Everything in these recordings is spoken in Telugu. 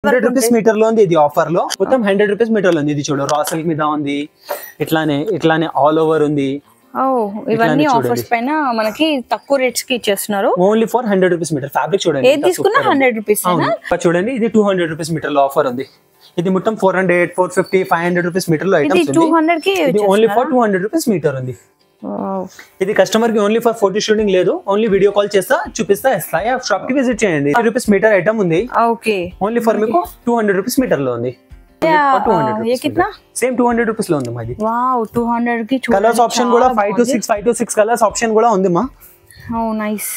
₹100 మీటర్ లో ఉంది ఇది ఆఫర్ లో మొత్తం ₹100 మీటర్ లో ఉంది ఇది చూడు రా సిల్క్ మీద ఉంది ఇట్లానే ఆల్ ఓవర్ ఉంది ఇవన్నీ ఆఫర్స్ పైన మనకి తక్కువ రేట్స్ కి ఇచ్చేస్తున్నారు ఓన్లీ ఫర్ ₹100 మీటర్ ఫ్యాబ్రిక్ చూడండి ఏది తీసుకున్నా ₹100 చూడండి ఇది ₹200 మీటర్ లో ఆఫర్ ఉంది ఇది మొత్తం 400 450 500 మీటర్ లో ఐటమ్స్ ఉంది 200 కి ఇది ఓన్లీ ఫర్ ₹200 మీటర్ ఉంది ఇది కస్టమర్ కి ఓన్లీ ఫర్ ఫోటో షూటింగ్ లేదు ఓన్లీ వీడియో కాల్ చేస్తా చూపిస్తా ఇస్తా షాప్ కి విజిట్ చేయండి ₹100 మీటర్ ఐటమ్ ఉంది ఓకే ఓన్లీ ఫర్ మీకు ₹200 మీటర్ లో ఉంది ये कितना సేమ్ ₹200 లో ఉంది మాది వావ్ 200 కి కలర్స్ ఆప్షన్ కూడా 5 to 6 కలర్స్ ఆప్షన్ కూడా ఉంది మా నైస్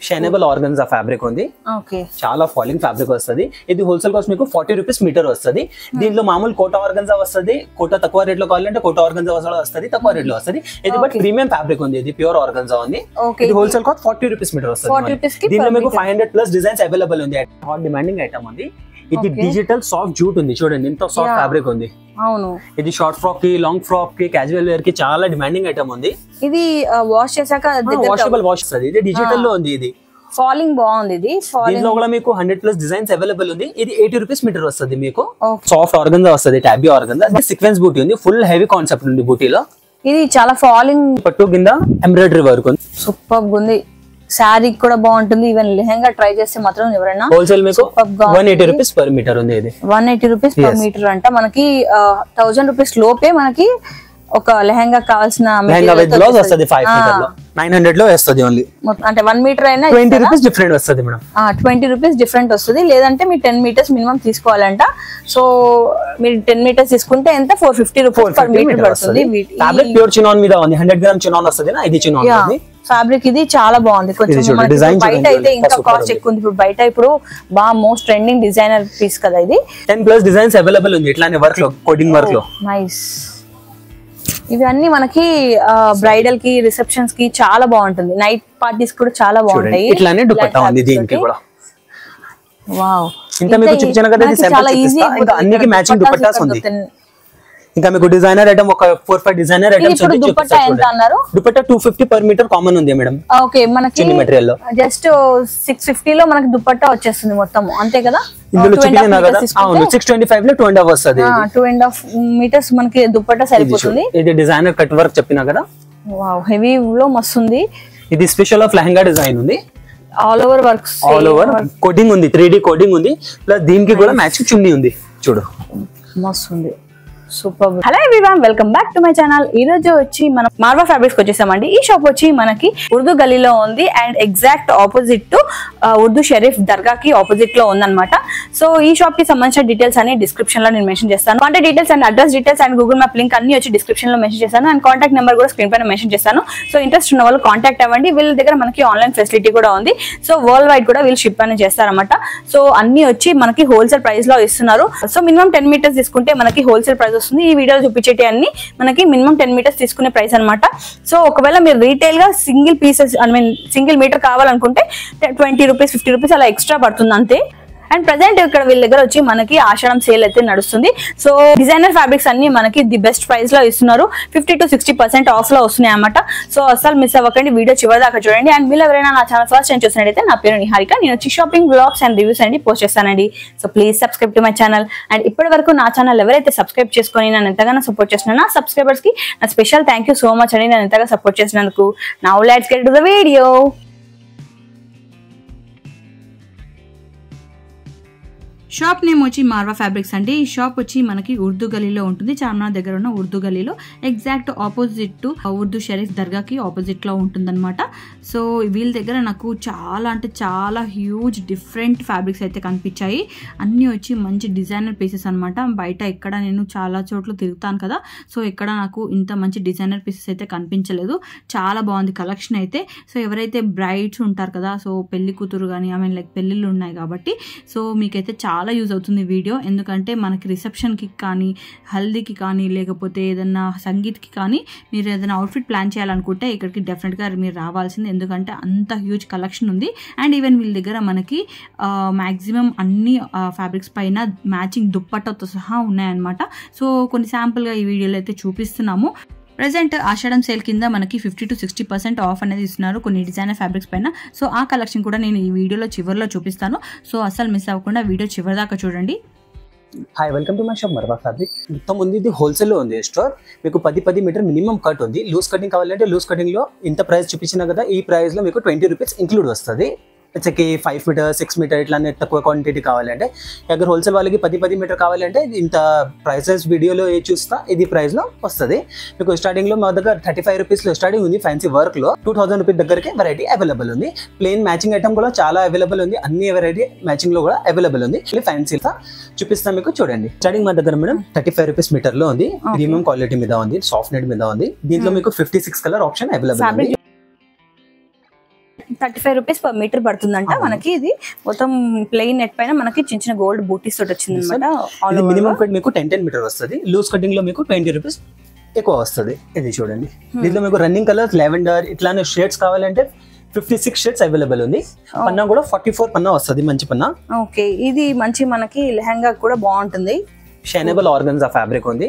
షైనబుల్ ఆర్గన్జా ఫ్యాబ్రిక్ ఉంది ఓకే చాలా ఫాలింగ్ ఫ్యాబ్రిక్ వస్తది ఇది హోల్సేల్ కాస్ట్ మీకు ₹40 మీటర్ వస్తది దీంట్లో మామూలు కోటా ఆర్గన్జా వస్తది కోటా తక్కువ రేట్ లో కావాలంటే కోటా ఆర్గన్జా వస్తది తక్కువ రేట్ లో వస్తది ఇది బట్ ప్రీమియం ఫ్యాబ్రిక్ ఉంది ఇది ప్యూర్ ఆర్గన్జా ఉంది ఇది హోల్సేల్ కాస్ట్ ₹40 మీటర్ వస్తది దీంట్లో మీకు 500+ డిజైన్స్ అవైలబుల్ ఉంది హాట్ డిమాండింగ్ ఐటమ్ ఉంది ఇది డిజిటల్ సాఫ్ట్ జూట్ ఉంది చూడండి ఎంత సాఫ్ట్ ఫ్యాబ్రిక్ ఉంది అవును ఇది షార్ట్ ఫ్రాక్ కి లాంగ్ ఫ్రాక్ కి క్యాజువల్ వేర్ కి చాలా డిమాండింగ్ ఐటమ్ ఉంది ఇది వాష్ చేశాక వాషబుల్ వాష్ వస్తది ఇది డిజిటల్ లో ఉంది ఇది ఫాలింగ్ బాగుంది ఇది దీంట్లో కూడా మీకు 100+ డిజైన్స్ అవైలబుల్ ఉంది ఇది ₹80 మీటర్ వస్తది మీకు సాఫ్ట్ ఆర్గన్జా వస్తది టాబీ ఆర్గన్జా సీక్వెన్స్ బూటీ ఉంది ఫుల్ హెవీ కాన్సెప్ట్ ఉంది బూటీలో ఇది చాలా ఫాలింగ్ పట్టు కింద ఎంబ్రాయిడరీ వర్క్ ఉంది సూపర్ ఉంది సారీ కూడా బాగుంటుంది ఈవెన్ లెహంగా ట్రై చేస్తే మాత్రం ఎవరైనా హోల్సేల్ మీకు ₹180 పర్ మీటర్ ఉంది ఇది ₹180 పర్ మీటర్ అంట మనకి ₹1000 లోపే మనకి ఒక లెహంగా కావాల్సిన లెహంగా విత్ బ్లౌజ్ వస్తది 5 మీటర్ లో 900 లో వస్తది ఓన్లీ అంటే 1 మీటర్ అయినా ₹20 డిఫరెంట్ వస్తది మేడం ₹20 డిఫరెంట్ వస్తది లేదంటే మీరు 10 మీటర్స్ మినిమం తీసుకోవాలంట సో మీరు 10 మీటర్స్ తీసుకుంటే ఎంత ₹450 పర్ మీటర్ పడుతుంది ఫ్యాబ్రిక్ ప్యూర్ చినాన్ మీద ఉంది 100 గ్రామ్ చినాన్ వస్తది ఇది చినాన్ ఉంది ఫ్యాబ్రిక్ ఇది చాలా బాగుంది కొంచెం బయట అయితే ఇంకా కాస్ట్ ఎక్కువ ఉంది ఇప్పుడు బయట ఇప్పుడు బాగా మోస్ట్ ట్రెండింగ్ డిజైనర్ పీస్ కదా ఇది 10+ డిజైన్స్ అవైలబుల్ ఉంది ఇట్లానే వర్క్ లో కోడింగ్ వర్క్ లో నైస్ ఇవన్నీ మనకి బ్రైడల్ కి రిసెప్షన్స్ కి చాలా బాగుంటుంది నైట్ పార్టీస్ కూడా చాలా బాగుంటాయి ఇట్లానే దుపట్టా ఉంది దీనికి కూడా వావ్ ఇంత మీకు చూపించాను కదా ఇది చాలా ఈజీ ఇంకా అన్నికి మ్యాచింగ్ దుపట్టాస్ ఉంది ఇంకా మీకు డిజైనర్ ఐటమ్ ఒక 4-5 డిజైనర్ ఐటమ్స్ ఉంది దుపట్టా ఎంత అన్నారు దుపట్టా 250 పర్ మీటర్ కామన్ ఉంది మేడం ఓకే మనకి చిన్న మెటీరియల్ లో జస్ట్ 650 లో మనకి దుపట్టా వచ్చేస్తుంది మొత్తం అంతే కదా ఇందులో చూపించాను కదా అవును 625 లో 2.5 వస్తది 2.5 మీటర్స్ మనకి దుపట్టా సరిపోతుంది ఇది డిజైనర్ కట్ వర్క్ చెప్పినా కదా వావ్ హెవీ లో మస్తు ఉంది ఇది స్పెషల్ ఆఫ్ లెహంగా డిజైన్ ఉంది all over works all over coding ఉంది 3D కోడింగ్ ఉంది ప్లస్ దీనికి కూడా మ్యాచింగ్ చున్నీ ఉంది చూడు మస్తు ఉంది super hello everyone welcome back to my channel ఈ రోజు వచ్చి మనం మార్వా ఫ్యాబ్రిక్స్ వచ్చేసామండి ఈ షాప్ వచ్చి మనకి ఉర్దూ గలీలో ఉంది and exact opposite to Urdu Sharif దర్గాకి ఆపోజిట్ లో ఉందన్నమాట సో ఈ షాప్ కి సంబంధించిన డీటెయిల్స్ అన్ని డిస్క్రిప్షన్ లో నేను మెన్షన్ చేస్తాను contact details and address details and Google map link అన్ని వచ్చి డిస్క్రిప్షన్ లో మెన్షన్ చేస్తాను అండ్ కాంటాక్ట్ నెంబర్ కూడా స్క్రీన్ పైన మెన్షన్ చేస్తాను సో ఇంట్రెస్ట్ ఉన్న వాళ్ళు కాంటాక్ట్ అవ్వండి వీళ్ళ దగ్గర మనకి ఆన్లైన్ ఫెసిలిటీ కూడా ఉంది సో వరల్డ్ వైడ్ కూడా వీళ్ళు షిప్ అనేది చేస్తారన్నమాట సో అన్ని వచ్చి మనకి హోల్సేల్ ప్రైస్ లో ఇస్తున్నారు సో మినిమం 10 మీటర్స్ తీసుకుంటే మనకి హోల్సేల్ ప్రైస్ వస్తుంది ఈ వీడియోలో చూపించేటి అన్ని మనకి మినిమం 10 మీటర్స్ తీసుకునే ప్రైస్ అనమాట సో ఒకవేళ మీరు రీటైల్ గా single pieces I mean single metre కావాలనుకుంటే ₹20 ₹50 అలా ఎక్స్ట్రా పడుతుంది అంతే అండ్ ప్రెసెంట్ ఇక్కడ వీళ్ళ దగ్గర వచ్చి మనకి ఆషాఢం సేల్ అయితే నడుస్తుంది సో డిజైనర్ ఫ్యాబ్రిక్స్ అన్ని మనకి ది బెస్ట్ ప్రైస్ లో ఇస్తున్నారు 50 to 60% ఆఫ్ లో వస్తున్నాయి అన్నమాట సో అసలు మిస్ అవ్వకండి వీడియో చివరి దాకా చూడండి అండ్ మీరు ఎవరైనా నా ఛానల్ ఫస్ట్ టైం చూసినట్టయితే నా పేరు నిహారిక నేను వచ్చి షాపింగ్ బ్లాగ్స్ అండ్ రివ్యూస్ అండి పోస్ట్ చేస్తానండి so please subscribe to my channel and ఇప్పటి వరకు నా ఛానల్ ఎవరైతే సబ్స్క్రైబ్ చేసుకొని నన్ను ఎంతగానో సపోర్ట్ చేస్తున్నా నా సబ్స్క్రైబర్స్ కి నా special thank you so much అండి నన్ను ఎంతగా సపోర్ట్ చేసినందుకు now let's get to the video shop name వచ్చి మార్వా ఫ్యాబ్రిక్స్ అండి ఈ షాప్ వచ్చి మనకి ఉర్దూ గలీలో ఉంటుంది చార్మినార్ దగ్గర ఉన్న ఉర్దూ గలీలో exact opposite to Urdu Sharif దర్గాకి ఆపోజిట్ లో ఉంటుందన్నమాట సో వీళ్ళ దగ్గర నాకు చాలా అంటే చాలా హ్యూజ్ డిఫరెంట్ ఫ్యాబ్రిక్స్ అయితే కనిపించాయి అన్నీ వచ్చి మంచి డిజైనర్ పీసెస్ అనమాట బయట ఇక్కడ నేను చాలా చోట్ల తిరుగుతాను కదా సో ఇక్కడ నాకు ఇంత మంచి డిజైనర్ పీసెస్ అయితే కనిపించలేదు చాలా బాగుంది కలెక్షన్ అయితే సో ఎవరైతే బ్రైడ్స్ ఉంటారు కదా సో పెళ్లి కూతురు కానీ ఐ మీన్ లైక్ పెళ్ళిళ్ళు ఉన్నాయి కాబట్టి సో మీకైతే చాలా యూజ్ అవుతుంది వీడియో ఎందుకంటే మనకి రిసెప్షన్కి కానీ హల్దీకి కానీ లేకపోతే ఏదైనా సంగీత్కి కానీ మీరు ఏదైనా అవుట్ఫిట్ ప్లాన్ చేయాలనుకుంటే ఇక్కడికి డెఫినెట్గా మీరు రావాల్సింది ఎందుకంటే అంత హ్యూజ్ కలెక్షన్ ఉంది అండ్ ఈవెన్ వీళ్ళ దగ్గర మనకి మ్యాక్సిమం అన్ని ఫ్యాబ్రిక్స్ పైన మ్యాచింగ్ దుప్పట్టతో సహా ఉన్నాయన్నమాట సో కొన్ని శాంపుల్గా ఈ వీడియోలో అయితే చూపిస్తున్నాము ప్రెసెంట్ ఆషాఢం సేల్ కింద మనకి 50 to 60% ఆఫ్ అనేది ఇస్తున్నారు కొన్ని డిజైనర్ ఫ్యాబ్రిక్స్ పైన. సో ఆ కలెక్షన్ కూడా నేను ఈ వీడియోలో చివరిలో చూపిస్తాను. సో అసలు మిస్ అవ్వకుండా వీడియో చివరి దాకా చూడండి. Hi, welcome to my shop Marwa fabric. మొత్తం ఉంది, ఇది హోల్సేల్ లో ఉంది స్టోర్. మీకు 10 మీటర్ మినిమం కట్ ఉంది. లూజ్ కటింగ్ కావాలంటే లూజ్ కటింగ్ లో ఇంత ప్రైస్ చూపించినా కదా, ఈ ప్రైస్ లో మీకు 20 రూపీస్ ఇంక్లూడ్ వస్తుంది. వచ్చేకి 5 మీటర్ 6 మీటర్ ఇట్లానే తక్కువ క్వాంటిటీ కావాలంటే, అगर హోల్సేల్ వాళ్ళకి 10 మీటర్ కావాలంటే ఇంత ప్రైసెస్ వీడియోలో చూస్తా ఇది ప్రైస్ లో వస్తుంది. మీకు స్టార్టింగ్ లో మా దగ్గర 35 రూపీస్ లో స్టార్టింగ్ ఉంది. ఫ్యాన్సీ వర్క్ లో 2000 రూపీస్ దగ్గరకి వెరైటీ అవైలబుల్ ఉంది. ప్లెయిన్ మ్యాచింగ్ ఐటమ్ కూడా చాలా అవైలబుల్ ఉంది. అన్ని వెరైటీ మ్యాచింగ్ లో కూడా అవైలబుల్ ఉంది. ఫ్యాన్సీ చూపిస్తాను మీకు, చూడండి. స్టార్టింగ్ మా దగ్గర మేడం 35 రూపీస్ మీటర్ లో ఉంది. ప్రీమియం క్వాలిటీ మీద ఉంది, సాఫ్ట్ నెట్ మీద ఉంది. దీంట్లో మీకు 56 కలర్ ఆప్షన్ అవైలబుల్ ఉంది. 35 రూపీస్ పర్ మీటర్ పడుతుందంట మనకి. ఇది మొత్తం ప్లెయిన్ నెట్ పైన మనకి చిన్న చిన్న గోల్డ్ బూటీస్ తోటి వచ్చింది అనమాట. మినిమం కట్ మీకు 10 మీటర్ వస్తుంది. లూజ్ కటింగ్ లో మీకు 20 రూపీస్ ఎక్కువ వస్తుంది. ఇది చూడండి. దీంట్లో మీకు రన్నింగ్ కలర్స్ లెవెండర్ ఇట్లానే షేడ్స్ కావాలంటే 56 షేడ్స్ అవైలబుల్ ఉంది. పన్నా కూడా 44 పన్నా వస్తుంది, మంచి పన్నా. ఓకే, ఇది మంచి మనకి లెహంగా కూడా బాగుంటుంది. షైనబుల్ ఆర్గన్జా ఫ్యాబ్రిక్ ఉంది.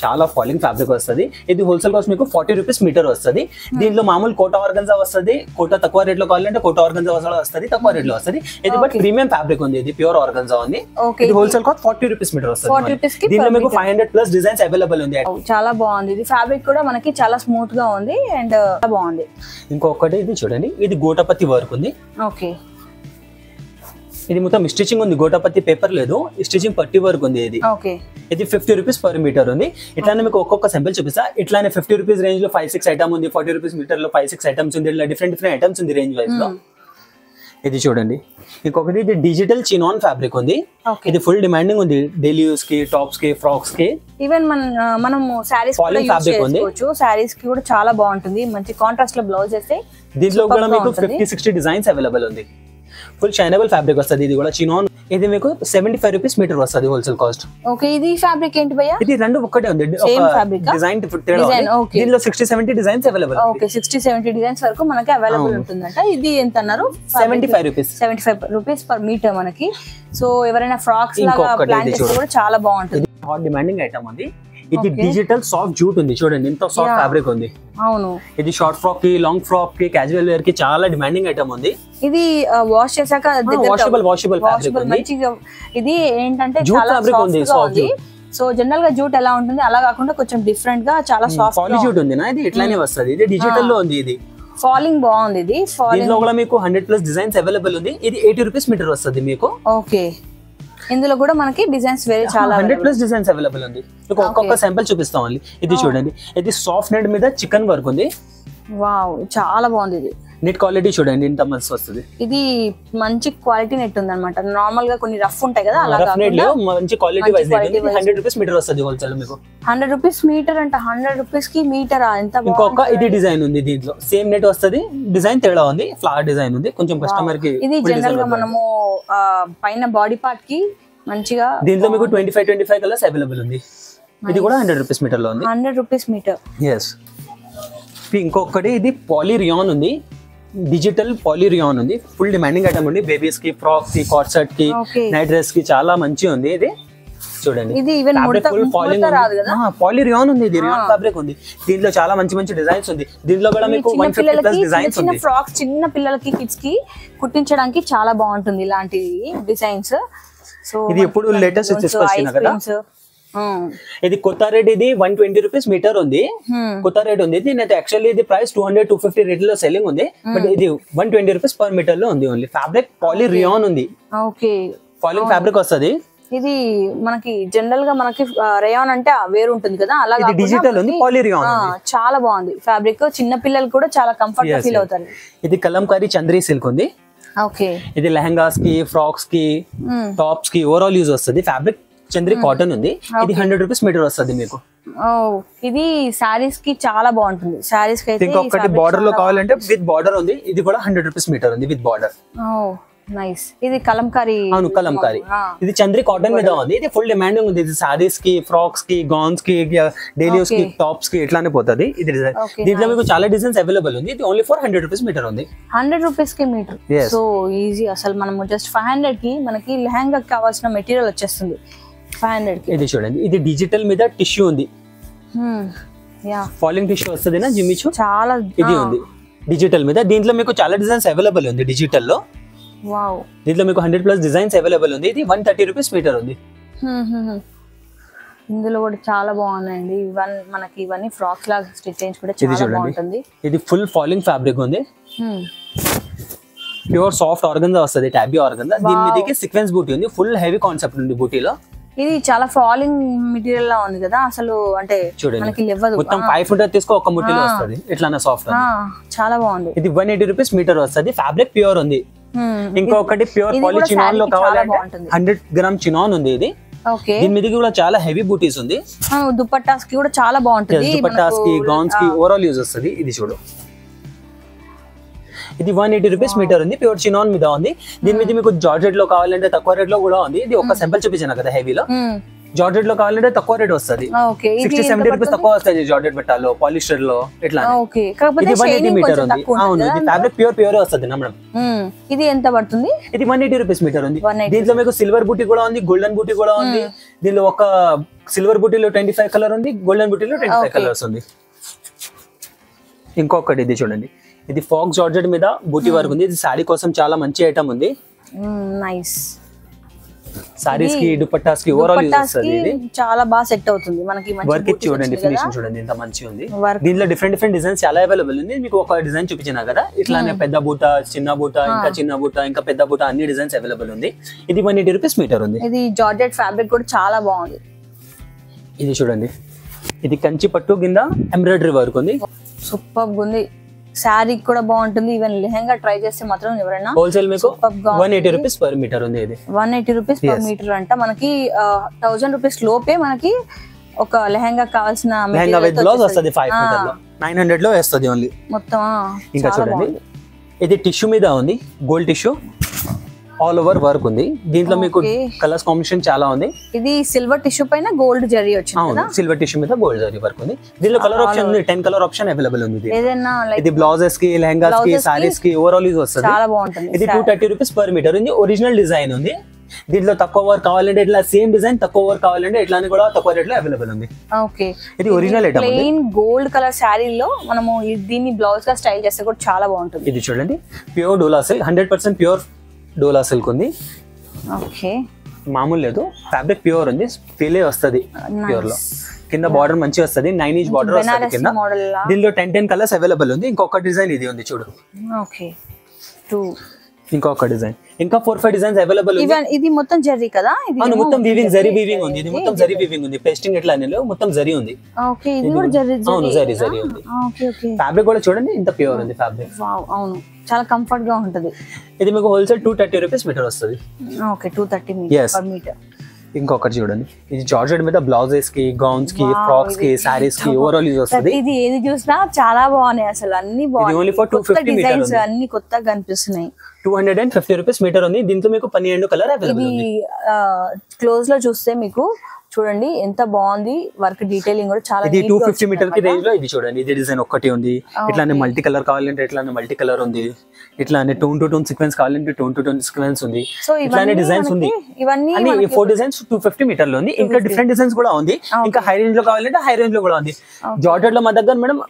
చాలా ఫాలింగ్ ఫ్యాబ్రిక్ వస్తుంది. ఇది హోల్సేల్ కాస్ట్ మీకు 40 రూపీస్ మీటర్ వస్తుంది. దీంట్లో మామూలు కోటా ఆర్గన్జా వస్తుంది. కోటా తక్కువ రేట్ లో కావాలంటే కోటా ఆర్గన్జా వస్తుంది, తక్కువ రేట్ లో వస్తుంది. ఇది బట్ ప్రీమియం ఫ్యాబ్రిక్ ఉంది. ఇది ప్యూర్ ఆర్గన్జా ఉంది. ఇది హోల్సేల్ కాస్ట్ 40 రూపీస్ మీటర్ వస్తుంది. దీంట్లో మీకు 500+ డిజైన్స్ అవైలబుల్ ఉంది. చాలా బాగుంది. ఇది ఫ్యాబ్రిక్ కూడా మనకి చాలా స్మూత్ గా ఉంది అండ్ బాగుంది. ఇంకొకటి ఇది చూడండి, ఇది గోటపత్తి వర్క్ ఉంది. ఓకే, ఇది మొత్తం స్టిచింగ్ ఉంది. గోటాపత్తి పేపర్ లేదు, స్టిచింగ్ పట్టి వర్క్ ఉంది. ఇది 50 రూపీస్ పర్ మీటర్ ఉంది. ఇట్లానే మీకు ఒక్కొక్క సింపుల్ చూపిస్తా. ఇట్లానే 50 రూపీస్ రేంజ్ లో 5-6 ఐటమ్ ఉంది. 40 రూపీస్ మీటర్ లో 5-6 ఐటమ్స్ ఉంది. ఇట్లా డిఫరెంట్ ఐటమ్స్ ఉంది రేంజ్ వైజ్ లో. ఇది చూడండి. ఇంకొకటి ఇది డిజిటల్ చినాన్ ఫ్యాబ్రిక్ ఉంది. ఇది ఫుల్ డిమాండింగ్ ఉంది డైలీ యూస్ కి, టాప్స్ కి, ఫ్రాక్స్ కి. ఈవెన్ మనం సారీస్ సారీస్ కి కూడా చాలా బాగుంటుంది. మంచి కాంట్రాస్ట్ లో బ్లౌజ్ వేస్తే దీంట్లో కూడా మీకు 50-60 డిజైన్స్ అవైలబుల్ ఉంది. ఫుల్ షైనబుల్ ఫ్యాబ్రిక్ వస్తుంది. ఇది కూడా చినాన్. ఇది మీకు 75 రూపీస్ మీటర్ వస్తుంది హోల్సేల్ కాస్ట్. ఓకే, ఇది ఫ్యాబ్రిక్ ఏంటి భయ్యా? ఇది రెండు ఒక్కటే ఉంది. డిజైన్ దీనిలో 60-70 డిజైన్స్ అవైలబుల్. ఓకే, 60-70 డిజైన్స్ వరకు మనకి అవైలబుల్ ఉంటుందంట. ఇది ఎంత అన్నారు? 75 రూపీస్. 75 రూపీస్ పర్ మీటర్ మనకి. సో ఎవరైనా ఫ్రాక్స్ లాగా ప్లాన్ చేస్తే కూడా చాలా బాగుంటుంది. హాట్ డిమాండింగ్ ఐటమ్ ఉంది. ఇది డిజిటల్ సాఫ్ట్ జూట్ ఉంది. చూడండి ఎంత సాఫ్ట్ ఫ్యాబ్రిక్ ఉంది. అవును, ఇది షార్ట్ ఫ్రాక్ కి, లాంగ్ ఫ్రాక్ కి, క్యాజువల్ వేర్ కి చాలా డిమాండింగ్ ఐటమ్ ఉంది. ఇది వాష్ చేశాక వాషబుల్ ఫ్యాబ్రిక్ ఉంది. ఇది ఏంటంటే చాలా సాఫ్ట్ ఉంది. సో జనరల్ గా జూట్ ఎలా ఉంటుంది అలా కాకుండా కొంచెం డిఫరెంట్ గా చాలా సాఫ్ట్ పాలి జూట్ ఉంది. ఇది ఇట్లానే వస్తుంది. ఇది డిజిటల్ లో ఉంది. ఇది ఫాలింగ్ బాగుంది. ఇది దీంట్లో కూడా మీకు 100+ డిజైన్స్ అవైలబుల్ ఉంది. ఇది 80 రూపీస్ మీటర్ వస్తుంది మీకు. ఓకే, ఇందులో కూడా మనకి డిజైన్స్ వేరే చాలా 100+ డిజైన్స్ అవైలబుల్ ఉంది. మీకు ఒక్కొక్క శాంపిల్ చూపిస్తాం. ఇది చూడండి. ఇది సాఫ్ట్ నెట్ మీద చికెన్ వర్క్ ఉంది. వావ్, చాలా బాగుంది. ఇది నెట్ క్వాలిటీ చూడండి ఎంత మంచి వస్తుంది. ఇది మంచి క్వాలిటీ నెట్ ఉంది అనమాట. నార్మల్ గా కొన్ని రఫ్ ఉంటాయి కదా, అలా మంచి క్వాలిటీ వైజ్ 100 రూపీస్ మీటర్ వస్తుంది హోల్సేల్ మీకు. 100 రూపీస్ మీటర్ అంటే 100 రూపీస్ కి మీటర్ ఎంత. ఇంకొక ఇది డిజైన్ ఉంది. దీంట్లో సేమ్ నెట్ వస్తుంది, డిజైన్ తేడా ఉంది. ఫ్లవర్ డిజైన్ ఉంది కొంచెం కస్టమర్ కి. ఇది జనరల్ గా మనము పైన బాడీ పార్ట్ కి మంచిగా. దీంట్లో మీకు 25 కలర్స్ అవైలబుల్ ఉంది. ఇది కూడా 100 రూపీస్ మీటర్ లో ఉంది. 100 రూపీస్ మీటర్. ఎస్. ఇంకొకటి ఇది పాలీ రియాన్ ఉంది. డిజిటల్ పాలీ రియాన్ ఉంది. ఫుల్ డిమాండింగ్ ఐటమ్ ఉంది. బేబీస్ కి, ఫ్రాక్స్ కి, కార్డ్ సెట్ కి, నైట్ డ్రెస్ కి చాలా మంచి ఉంది. ఇది చూడండి. ఇది ఈవెన్ పాలీ రియాన్ ఉంది. ఇది రియాన్ ఫ్యాబ్రిక్ ఉంది. దీంట్లో చాలా మంచి డిజైన్స్ ఉంది. దీంట్లో కూడా మీకు 150+ డిజైన్స్ ఉంది. ఫ్రాక్స్ చిన్న పిల్లలకి, కిడ్స్ కి కుట్టించడానికి చాలా బాగుంటుంది ఇలాంటి డిజైన్స్. సో ఇది ఎప్పుడు లేటెస్ట్ తీసుకొచ్చినా కదా. ఇది కొత్త రేట్. ఇది 120 రూపీస్ మీటర్ ఉంది. కొత్త రేట్ ఉంది. ఇది యాక్చువల్లీ ఇది ప్రైస్ 200-250 రేట్ లో సెల్లింగ్ ఉంది. బట్ ఇది 120 రూపీస్ పర్ మీటర్ లో ఉంది. ఓన్లీ ఫ్యాబ్రిక్ పాలీ రియాన్ ఉంది. ఓకే, ఫాలింగ్ ఫ్యాబ్రిక్ వస్తుంది. ఇది మనకి జనరల్ గా మనకి రేయాన్ అంటే వేరు ఉంటుంది కదా, అలా డిజిటల్ ఉంది. పాలీ రియాన్ చాలా బాగుంది ఫ్యాబ్రిక్. చిన్న పిల్లలు కూడా చాలా కంఫర్ట్ గా ఫీల్ అవుతారు. ఇది కలంకారీ చంద్రీ సిల్క్ ఉంది. ఓకే, ఇది లెహంగాస్ కి, ఫ్రాక్స్ కి, టాప్స్ కి ఓవరాల్ యూజ్ వస్తుంది. ఫ్యాబ్రిక్ చంద్రీ కాటన్ ఉంది. ఇది 100 రూపీస్ మీటర్ వస్తుంది మీకు. ఇది సారీస్ కి చాలా బాగుంటుంది. సారీస్ కి అయితే ఇంకొకటి బార్డర్ లో కావాలంటే విత్ బార్డర్ ఉంది. ఇది కూడా 100 రూపీస్ మీటర్ ఉంది విత్ బార్డర్. నైస్. ఇది కలంకారీ. అవును, కలంకారీ. ఇది చంద్రీ కాటన్ మీద ఉంది. ఇది ఫుల్ డిమాండింగ్ ఉంది. ఇది సారీస్ కి, ఫ్రాక్స్ కి, గౌన్స్ కి, డైలీ యూస్ కి, టాప్స్ కి ఇట్లానే పోతుంది. ఇది డిజైన్. దీంట్లో మీకు చాలా డిజైన్స్ అవైలబుల్ ఉంది. ఇది ఓన్లీ ఫర్ 100 రూపీస్ మీటర్ ఉంది. 100 రూపీస్ కి మీటర్. So easy. అసలు మనము జస్ట్ 500 కి మనకి లెహంగా కావాల్సిన మెటీరియల్ వచ్చేస్తుంది 500 కి. ఇది చూడండి. ఇది డిజిటల్ మీద టిష్యూ ఉంది. యా ఫాలింగ్ టిష్యూ వస్తుంది నా జిమ్మిచు చాలా ఇది ఉంది డిజిటల్ మీద. దీంట్లో మీకు చాలా డిజైన్స్ అవైలబుల్ ఉంది డిజిటల్ లో. వావ్ దీంట్లో మీకు 100+ డిజైన్స్ అవైలబుల్ ఉంది. ఇది 130 రూపీస్ మీటర్ ఉంది. ఇందులో కూడా చాలా బాగున్నాయండి. మనకి ఇవన్నీ ఫ్రాక్స్ లాగా స్టిచ్ చేయించుకుంటే చాలా బాగుంటుంది. ఇది ఫుల్ ఫాలింగ్ ఫ్యాబ్రిక్ ఉంది. ప్యూర్ సాఫ్ట్ ఆర్గన్జా వస్తుంది, టాబీ ఆర్గన్జా. దీని మీదకి సీక్వెన్స్ బూటీ ఉంది. ఫుల్ హెవీ కాన్సెప్ట్ ఉంది బూటీలో. ఇది చాలా ఫాలింగ్ మెటీరియల్ లా ఉంది కదా అసలు, అంటే మనకి లేవదు. మొత్తం 5 మీటర్ తీసుకో ఒక ముట్టిలో వస్తుంది. ఇట్లానే సాఫ్ట్ చాలా బాగుంది. ఇది 180 రూపీస్ మీటర్ వస్తుంది. ఫ్యాబ్రిక్ ప్యూర్ ఉంది. ఇంకొకటి ప్యూర్ పాలి చినాన్ లో కావాలంటే 100 గ్రామ్ చినాన్ ఉంది. ఇది దీని మీద కూడా చాలా హెవీ బూటీస్ ఉంది. దుపట్టాస్ కి కూడా చాలా బాగుంటుంది. దుపట్టాస్ కి గౌన్స్ కి ఓవరాల్ యూజ్ వస్తుంది. ఇది చూడు, ఇది 180 రూపీస్ మీటర్ ఉంది. ప్యూర్ చినాన్ మీద ఉంది. దీని మీద మీకు జార్జెట్ లో కావాలంటే తక్కువ రేట్ లో కూడా ఉంది. ఇది ఒక సింపుల్ చూపించాను కదా హెవీలో. జార్జెట్ లో కావాలంటే తక్కువ రేట్ వస్తుంది. 60-70 రూపీస్ తక్కువ వస్తుంది జార్జెట్ పెట్టాలో, పాలిస్టర్ లో ఇట్లా. ఇది 180 మీటర్ ఉంది. అవును, ఇది ఫ్యాబ్రిక్ ప్యూర్ వస్తుంది మేడం. ఇది ఎంత పడుతుంది? ఇది 180 రూపీస్ మీటర్ ఉంది. దీంట్లో మీకు సిల్వర్ బూటీ కూడా ఉంది, గోల్డెన్ బూటీ కూడా ఉంది. దీనిలో ఒక సిల్వర్ బూటీలో 25 కలర్ ఉంది, గోల్డెన్ బూటీలో 25 కలర్స్ ఉంది. ఇంకొకటి ఇది చూడండి, ఇది ఫాక్స్ జార్జెట్ మీద బూటీ వర్క్ ఉంది. ఇది సారీ కోసం చాలా మంచి ఐటమ్ ఉంది. నైస్. సారీస్ కి దుపట్టాస్ కి ఓవరాల్ యూజ్ వస్తుంది. ఇది చాలా బాగా సెట్ అవుతుంది మనకి. వర్క్ చూడండి, ఫినిషింగ్ చూడండి ఎంత మంచి ఉంది. దీనిలో డిఫరెంట్ డిజైన్స్ చాలా అవైలబుల్ ఉంది. మీకు ఒక డిజైన్ చూపించినా కదా, ఇట్లానే పెద్ద బూట, చిన్న బూట, ఇంకా చిన్న బూట, ఇంకా పెద్ద బూట, అన్ని డిజైన్స్ అవైలబుల్ ఉంది. ఇది 180 రూపీస్ మీటర్ ఉంది. ఇది జార్జెట్ ఫ్యాబ్రిక్ కూడా చాలా బాగుంది. ఇది చూడండి, ఇది కంచి పట్టు కింద ఎంబ్రాయిడరీ వర్క్ ఉంది. సూపర్ ఉంది. శారీ కూడా బాగుంటుంది. ఈవెన్ లెహంగా ట్రై చేస్తే మాత్రం ఎవరైనా హోల్సేల్ మీకు 180 రూపీస్ పర్ మీటర్ ఉంది. ఇది 180 రూపీస్ పర్ మీటర్ అంట. మనకి 1000 రూపీస్ లోపే మనకి ఒక లెహంగా కావాల్సిన లెహంగా విత్ బ్లౌజ్ వస్తుంది. 5 మీటర్ లో 900 లో వస్తుంది ఓన్లీ మొత్తం. ఇంకా చూడండి, ఇది టిష్యూ మీద ఉంది, gold tissue all over work ఉంది. దీంట్లో మీకు కలర్స్ కాంబినేషన్ చాలా ఉంది. ఇది సిల్వర్ టిష్యూ పైన గోల్డ్ జరీ వచ్చింది. అవును, సిల్వర్ టిష్యూ మీద గోల్డ్ జరీ వర్క్ ఉంది. దీంట్లో కలర్ ఆప్షన్ ఉంది, 10 కలర్ ఆప్షన్ అవైలబుల్ ఉంది. ఏదైనా ఇది బ్లౌజెస్ కి, లెహంగాస్ కి, సారీస్ కి ఓవరాల్ యూజ్ వస్తుంది. చాలా బాగుంటుంది. ఇది 230 రూపీస్ పర్ మీటర్ ఉంది. ఒరిజినల్ డిజైన్ ఉంది. దీంట్లో తక్కువ వర్క్ కావాలంటే ఇట్లా, సేమ్ డిజైన్ తక్కువ వర్క్ కావాలంటే ఇట్లా కూడా తక్కువ రేట్ లో అవైలబుల్ ఉంది. ఓకే, ఇది original item. Plain gold colour శారీలో మనము దీన్ని బ్లౌజ్ గా స్టైల్ చేస్తే కూడా చాలా బాగుంటుంది. ఇది చూడండి, ప్యూర్ డోలా సిల్క్, 100% ప్యూర్ డోలా సిల్క్ ఉంది. ఓకే, మామూలు లేదు, ఫ్యాబ్రిక్ ప్యూర్ ఉంది. ఫీలే వస్తుంది ప్యూర్ లో. కింద బార్డర్ మంచి వస్తుంది, 9 ఇంచ్ బార్డర్ వస్తుంది కింద. దీనిలో 10 కలర్స్ అవైలబుల్ ఉంది. ఇంకొక డిజైన్ ఇది ఉంది చూడు. ఓకే, 2 ఇంకొక డిజైన్, ఇంకా 4-5 డిజైన్స్ అవైలబుల్ ఉంది. ఇది మొత్తం జరీ కదా? అవును, మొత్తం వీవింగ్, జరీ వీవింగ్ ఉంది. ఇది మొత్తం జరీ వీవింగ్ ఉంది. పేస్టింగ్ ఎట్లా అనేది మొత్తం జరీ ఉంది. ఓకే, ఇది కూడా జరీ. అవును, జరీ ఉంది. Okay okay. ఫ్యాబ్రిక్ కూడా చూడండి ఇంత ప్యూర్ ఉంది ఫ్యాబ్రిక్. వావ్, అవును, చాలా కంఫర్ట్ గా ఉంటుంది. ఇది మీకు హోల్సేల్ 230 రూపీస్ మీటర్ వస్తుంది. Okay, 230 per metre. ఇంకొకటి చూడండి, ఇది జార్జెట్ మీద బ్లౌజెస్ కి, గౌన్స్ కి, ఫ్రాక్స్ కి, సారీస్ కి ఓవరాల్ యూజ్ వస్తుంది. ఇది ఏది చూసినా చాలా బాగున్నాయి అసలు, అన్ని బాగున్నాయి. 250 డిజైన్స్ అన్ని కొత్తగా కనిపిస్తున్నాయి. 250 రూపీస్ మీటర్ ఉంది. దీంతో మీకు 12 కలర్ అవైలబుల్ ఉంది. క్లోజ్ లో చూస్తే మీకు చూడండి ఎంత బాగుంది వర్క్, డీటెయిలింగ్ కూడా చాలా. ఇది 250 మీటర్ కి రేంజ్ లో ఇది చూడండి. ఇది డిజైన్ ఒక్కటి ఉంది. ఇట్లానే మల్టీ కలర్ కావాలంటే ఇట్లానే మల్టీ కలర్ ఉంది. ఇట్లానే టోన్ టు టోన్ సీక్వెన్స్ కావాలంటే టోన్ టు టోన్ సీక్వెన్స్ ఉంది. ఇట్లానే డిజైన్స్ ఉంది. ఇవన్నీ 4 డిజైన్స్ 250 మీటర్ లో ఉంది. ఇంకా డిఫరెంట్ డిజైన్స్ కూడా ఉంది. ఇంకా హై రేంజ్ లో కావాలంటే హై రేంజ్ లో కూడా ఉంది. జార్జెట్ లో మా దగ్గర మేడం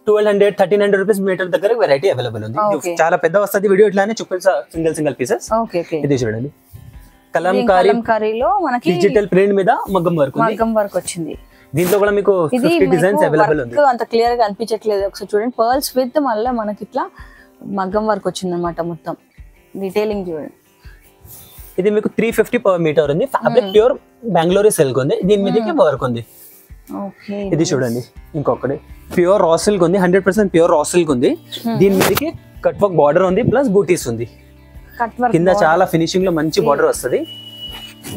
1200, 1300 రూపీస్ మీటర్ దగ్గర వెరైటీ అవైలబుల్ ఉంది. చాలా పెద్ద వస్తుంది వీడియో. ఇట్లానే చూపించా సింగిల్ పీసెస్. ఇది చూడండి, కలంకారీలో మనకి డిజిటల్ ప్రింట్ మీద మగ్గం వర్క్ వచ్చింది. దీంట్లో కూడా మీకు 50 డిజైన్స్ అవైలబుల్ ఉంది. అంత క్లియర్ గా అనిపించట్లేదు, ఒకసారి చూడండి. పర్ల్స్ విత్ మళ్ళీ మనకి ఇట్లా మగ్గం వర్క్ వచ్చింది అనమాట. మొత్తం డీటెయిలింగ్ చూడండి. ఇది మీకు 350 పర్ మీటర్ ఉంది. ఫ్యాబ్రిక్ ప్యూర్ బెంగళూరు సిల్క్ ఉంది. దీని మీదకి వర్క్ ఉంది. ఇది చూడండి, ఇంకొకటి ప్యూర్ రా సిల్క్ ఉంది. 100% ప్యూర్ రా సిల్క్ ఉంది. దీని మీదకి కట్ వర్క్ బార్డర్ ఉంది, ప్లస్ బూటీస్ ఉంది. కింద చాలా ఫినిషింగ్ లో మంచి బార్డర్ వస్తుంది.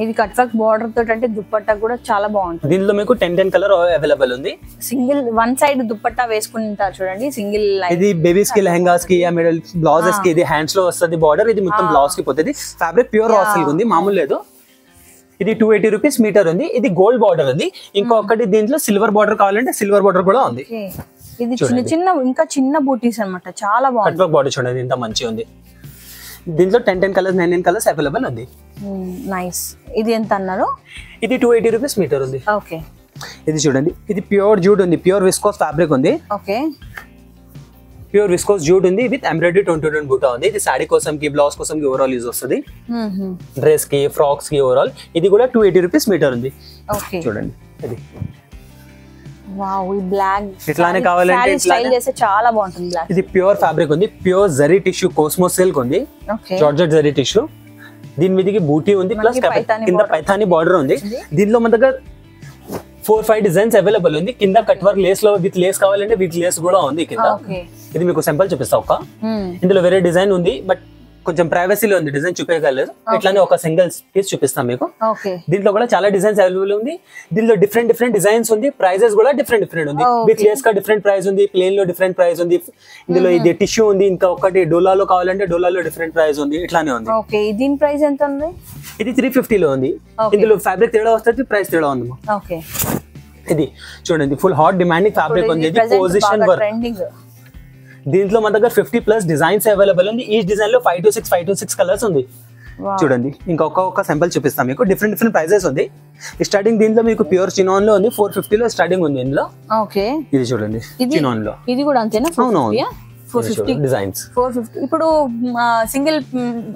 ఇది కట్ వర్క్ బార్డర్ తోటి, అంటే దుపట్టా కూడా చాలా బాగుంటుంది. దీనిలో మీకు 10 కలర్ అవైలబుల్ ఉంది. సింగిల్ వన్ సైడ్ దుపట్టా వేసుకుంటారు చూడండి, సింగిల్ లైన్. ఇది బేబీస్ కి, లెహంగాస్ కి, మిడిల్ బ్లౌజెస్ కి. ఇది హ్యాండ్స్ లో వస్తుంది బార్డర్. ఇది మొత్తం బ్లౌజ్ కి పోతుంది. ఫ్యాబ్రిక్ ప్యూర్ రా సిల్క్ ఉంది, మామూలు లేదు. ఇది 280 రూపీస్ మీటర్ ఉంది. ఇది గోల్డ్ బార్డర్ ఉంది. ఇంకొకటి దీంట్లో సిల్వర్ బార్డర్ కావాలంటే సిల్వర్ బార్డర్ కూడా ఉంది. ఇది చిన్న చిన్న, ఇంకా చిన్న బూటీస్ అన్నమాట, చాలా బాగుంది. కట్ వర్క్ బార్డర్ చూడండి ఇంత మంచిగా ఉంది. దీంట్లో 10 కలర్స్, 9 కలర్స్ అవైలబుల్ ఉంది. నైస్. ఇది ఎంత అన్నారు? ఇది 280 రూపీస్ మీటర్ ఉంది. ఓకే, ఇది చూడండి, ఇది ప్యూర్ జూట్ ఉంది, ప్యూర్ విస్కోస్ ఫ్యాబ్రిక్ ఉంది. ఓకే, ప్యూర్ విస్కోస్ జూట్ ఉంది విత్ ఎంబ్రాయిడరీ 22 బూటా ఉంది. ఇది సాడీ కోసం కి, బ్లౌజ్ కోసం కి ఓవరాల్ యూజ్ వస్తుంది, డ్రెస్ కి, ఫ్రాక్స్ కి ఓవరాల్. ఇది కూడా 280 రూపీస్ మీటర్ ఉంది. ఓకే చూడండి, ఇది వావ్, ఈ బ్లాక్ ఇట్లానే కావాలంటే స్టైల్ చేస్తే చాలా బాగుంటుంది. బ్లాక్ ఇది ప్యూర్ ఫ్యాబ్రిక్ ఉంది, ప్యూర్ జరీ టిష్యూ కోస్మో సిల్క్ ఉంది, జార్జెట్ జరీ టిష్యూ. దీని మీదకి బూటీ ఉంది, ప్లస్ కింద పైథానీ బార్డర్ ఉంది. దీనిలో మన దగ్గర 4-5 డిజైన్స్ అవైలబుల్ ఉంది. కింద కట్ వర్క్ లేస్ లో విత్ లేస్ కావాలంటే విత్ లేస్ కూడా ఉంది కింద. ఇది మీకు సింపుల్ చూపిస్తా ఒక. ఇందులో వేరే డిజైన్ ఉంది, బట్ కొంచెం ప్రైవసీలో ఉంది, డిజైన్ చూపించగలరు. ఇట్లానే ఒక సింగిల్ పీస్ చూపిస్తాం మీకు. దీంట్లో కూడా చాలా డిజైన్స్ అవైలబుల్ ఉంది. దీనిలో డిఫరెంట్ డిజైన్స్ ఉంది, ప్రైజెస్ కూడా డిఫరెంట్ ఉంది. విత్ లేస్ కా డిఫరెంట్ ప్రైస్ ఉంది, ప్లేన్ లో డిఫరెంట్ ప్రైస్ ఉంది. ఇందులో ఇది టిష్యూ ఉంది, ఇంకా ఒకటి డోలాలో కావాలంటే డోలాలో డిఫరెంట్ ప్రైస్ ఉంది. ఇట్లానే ఉంది. దీని ప్రైస్ ఎంత ఉంది? ఇది 350 లో ఉంది. ఇందులో ఫ్యాబ్రిక్ తేడా వస్తుంది, ప్రైస్ తేడా ఉంది. ఇది చూడండి, ఫుల్ హాట్ డిమాండింగ్ ఫ్యాబ్రిక్ ఉంది. ఇది పొజిషన్ వర్క్. దీంట్లో మన దగ్గర 50+ డిజైన్స్ అవైలబుల్ ఉంది. ఈ డిజైన్ లో 5 to 6 కలర్స్ ఉంది. చూడండి, ఇంకొక సింపుల్ చూపిస్తాం మీకు. డిఫరెంట్ ప్రైజెస్ ఉంది. స్టార్టింగ్ దీంట్లో మీకు ప్యూర్ చినాన్ లో ఉంది, 450 లో స్టార్టింగ్ ఉంది ఇందులో. ఇది చూడండి, చినాన్ లో. ఇది కూడా అంతేనా? 450 డిజైన్స్. 450. ఇప్పుడు సింగిల్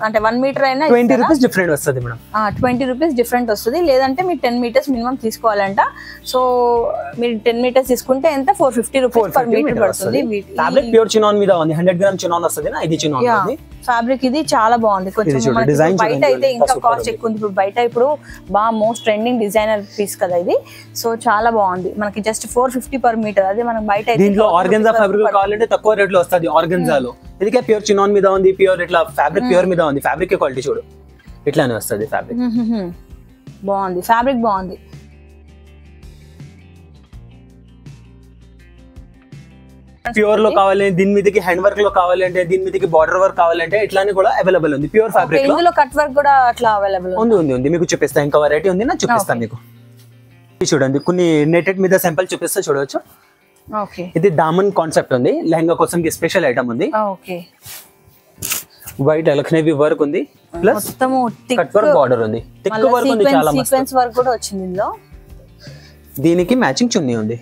అంటే 1 మీటర్ అయినా 20 రూపీస్ డిఫరెంట్ వస్తుంది మేడం. 20 రూపీస్ డిఫరెంట్ వస్తుంది. లేదంటే మీరు 10 మీటర్స్ మినిమం తీసుకోవాలంట. సో మీరు 10 మీటర్స్ తీసుకుంటే ఎంత? 450 రూపీస్ పర్ మీటర్ పడుతుంది. ఫ్యాబ్రిక్ ప్యూర్ చినాన్ మీద ఉంది, 100 గ్రామ్ చినాన్ వస్తుంది. ఇది చినాన్ ఉంది ఫ్యాబ్రిక్. ఇది చాలా బాగుంది. కొంచెం బయట అయితే ఇంకా కాస్ట్ ఎక్కువ ఉంది. ఇప్పుడు బయట ఇప్పుడు బాగా మోస్ట్ ట్రెండింగ్ డిజైనర్ పీస్ కదా ఇది. సో చాలా బాగుంది. మనకి జస్ట్ 450 పర్ మీటర్. అదే మనం బయట అయితే దీంట్లో ఆర్గెన్జా ఫ్యాబ్రిక్ కావాలంటే తక్కువ రేట్ లో వస్తుంది. ఆర్గెన్జాలో ఇదికే ప్యూర్ చినాన్ మీద ఉంది, ప్యూర్ ఇట్లా ఫ్యాబ్రిక్ ప్యూర్ మీద ఉంది. ఫ్యాబ్రిక్ క్వాలిటీ చూడు, ఇట్లానే వస్తుంది ఫ్యాబ్రిక్. బాగుంది, ఫ్యాబ్రిక్ బాగుంది. ప్యూర్ లో కావాలి, దీని మీదకి హ్యాండ్ వర్క్ లో కావాలంటే, దీని మీదకి బార్డర్ వర్క్ కావాలంటే ఇట్లానే కూడా అవైలబుల్ ఉంది. ప్యూర్ ఫ్యాబ్రిక్ లో ఇందులో కట్ వర్క్ కూడా అట్లా అవైలబుల్ ఉంది. మీకు చూపిస్తా, ఇంకా వెరైటీ ఉంది నా చూపిస్తాను మీకు. చూడండి, కొన్ని నెటెడ్ మీద సింపుల్ చూపిస్తా, చూడవచ్చు. ఇది దామన్ కాన్సెప్ట్ ఉంది, లెహంగా కోసం స్పెషల్ ఐటమ్ ఉంది. వైట్ లక్నవీ వర్క్ ఉంది, ప్లస్ కట్ వర్క్ బార్డర్ ఉంది, థిక్ వర్క్ ఉంది, చాలా మస్తు సీక్వెన్స్ వర్క్ కూడా వచ్చింది ఇందులో. దీనికి మ్యాచింగ్ చున్నీ ఉంది.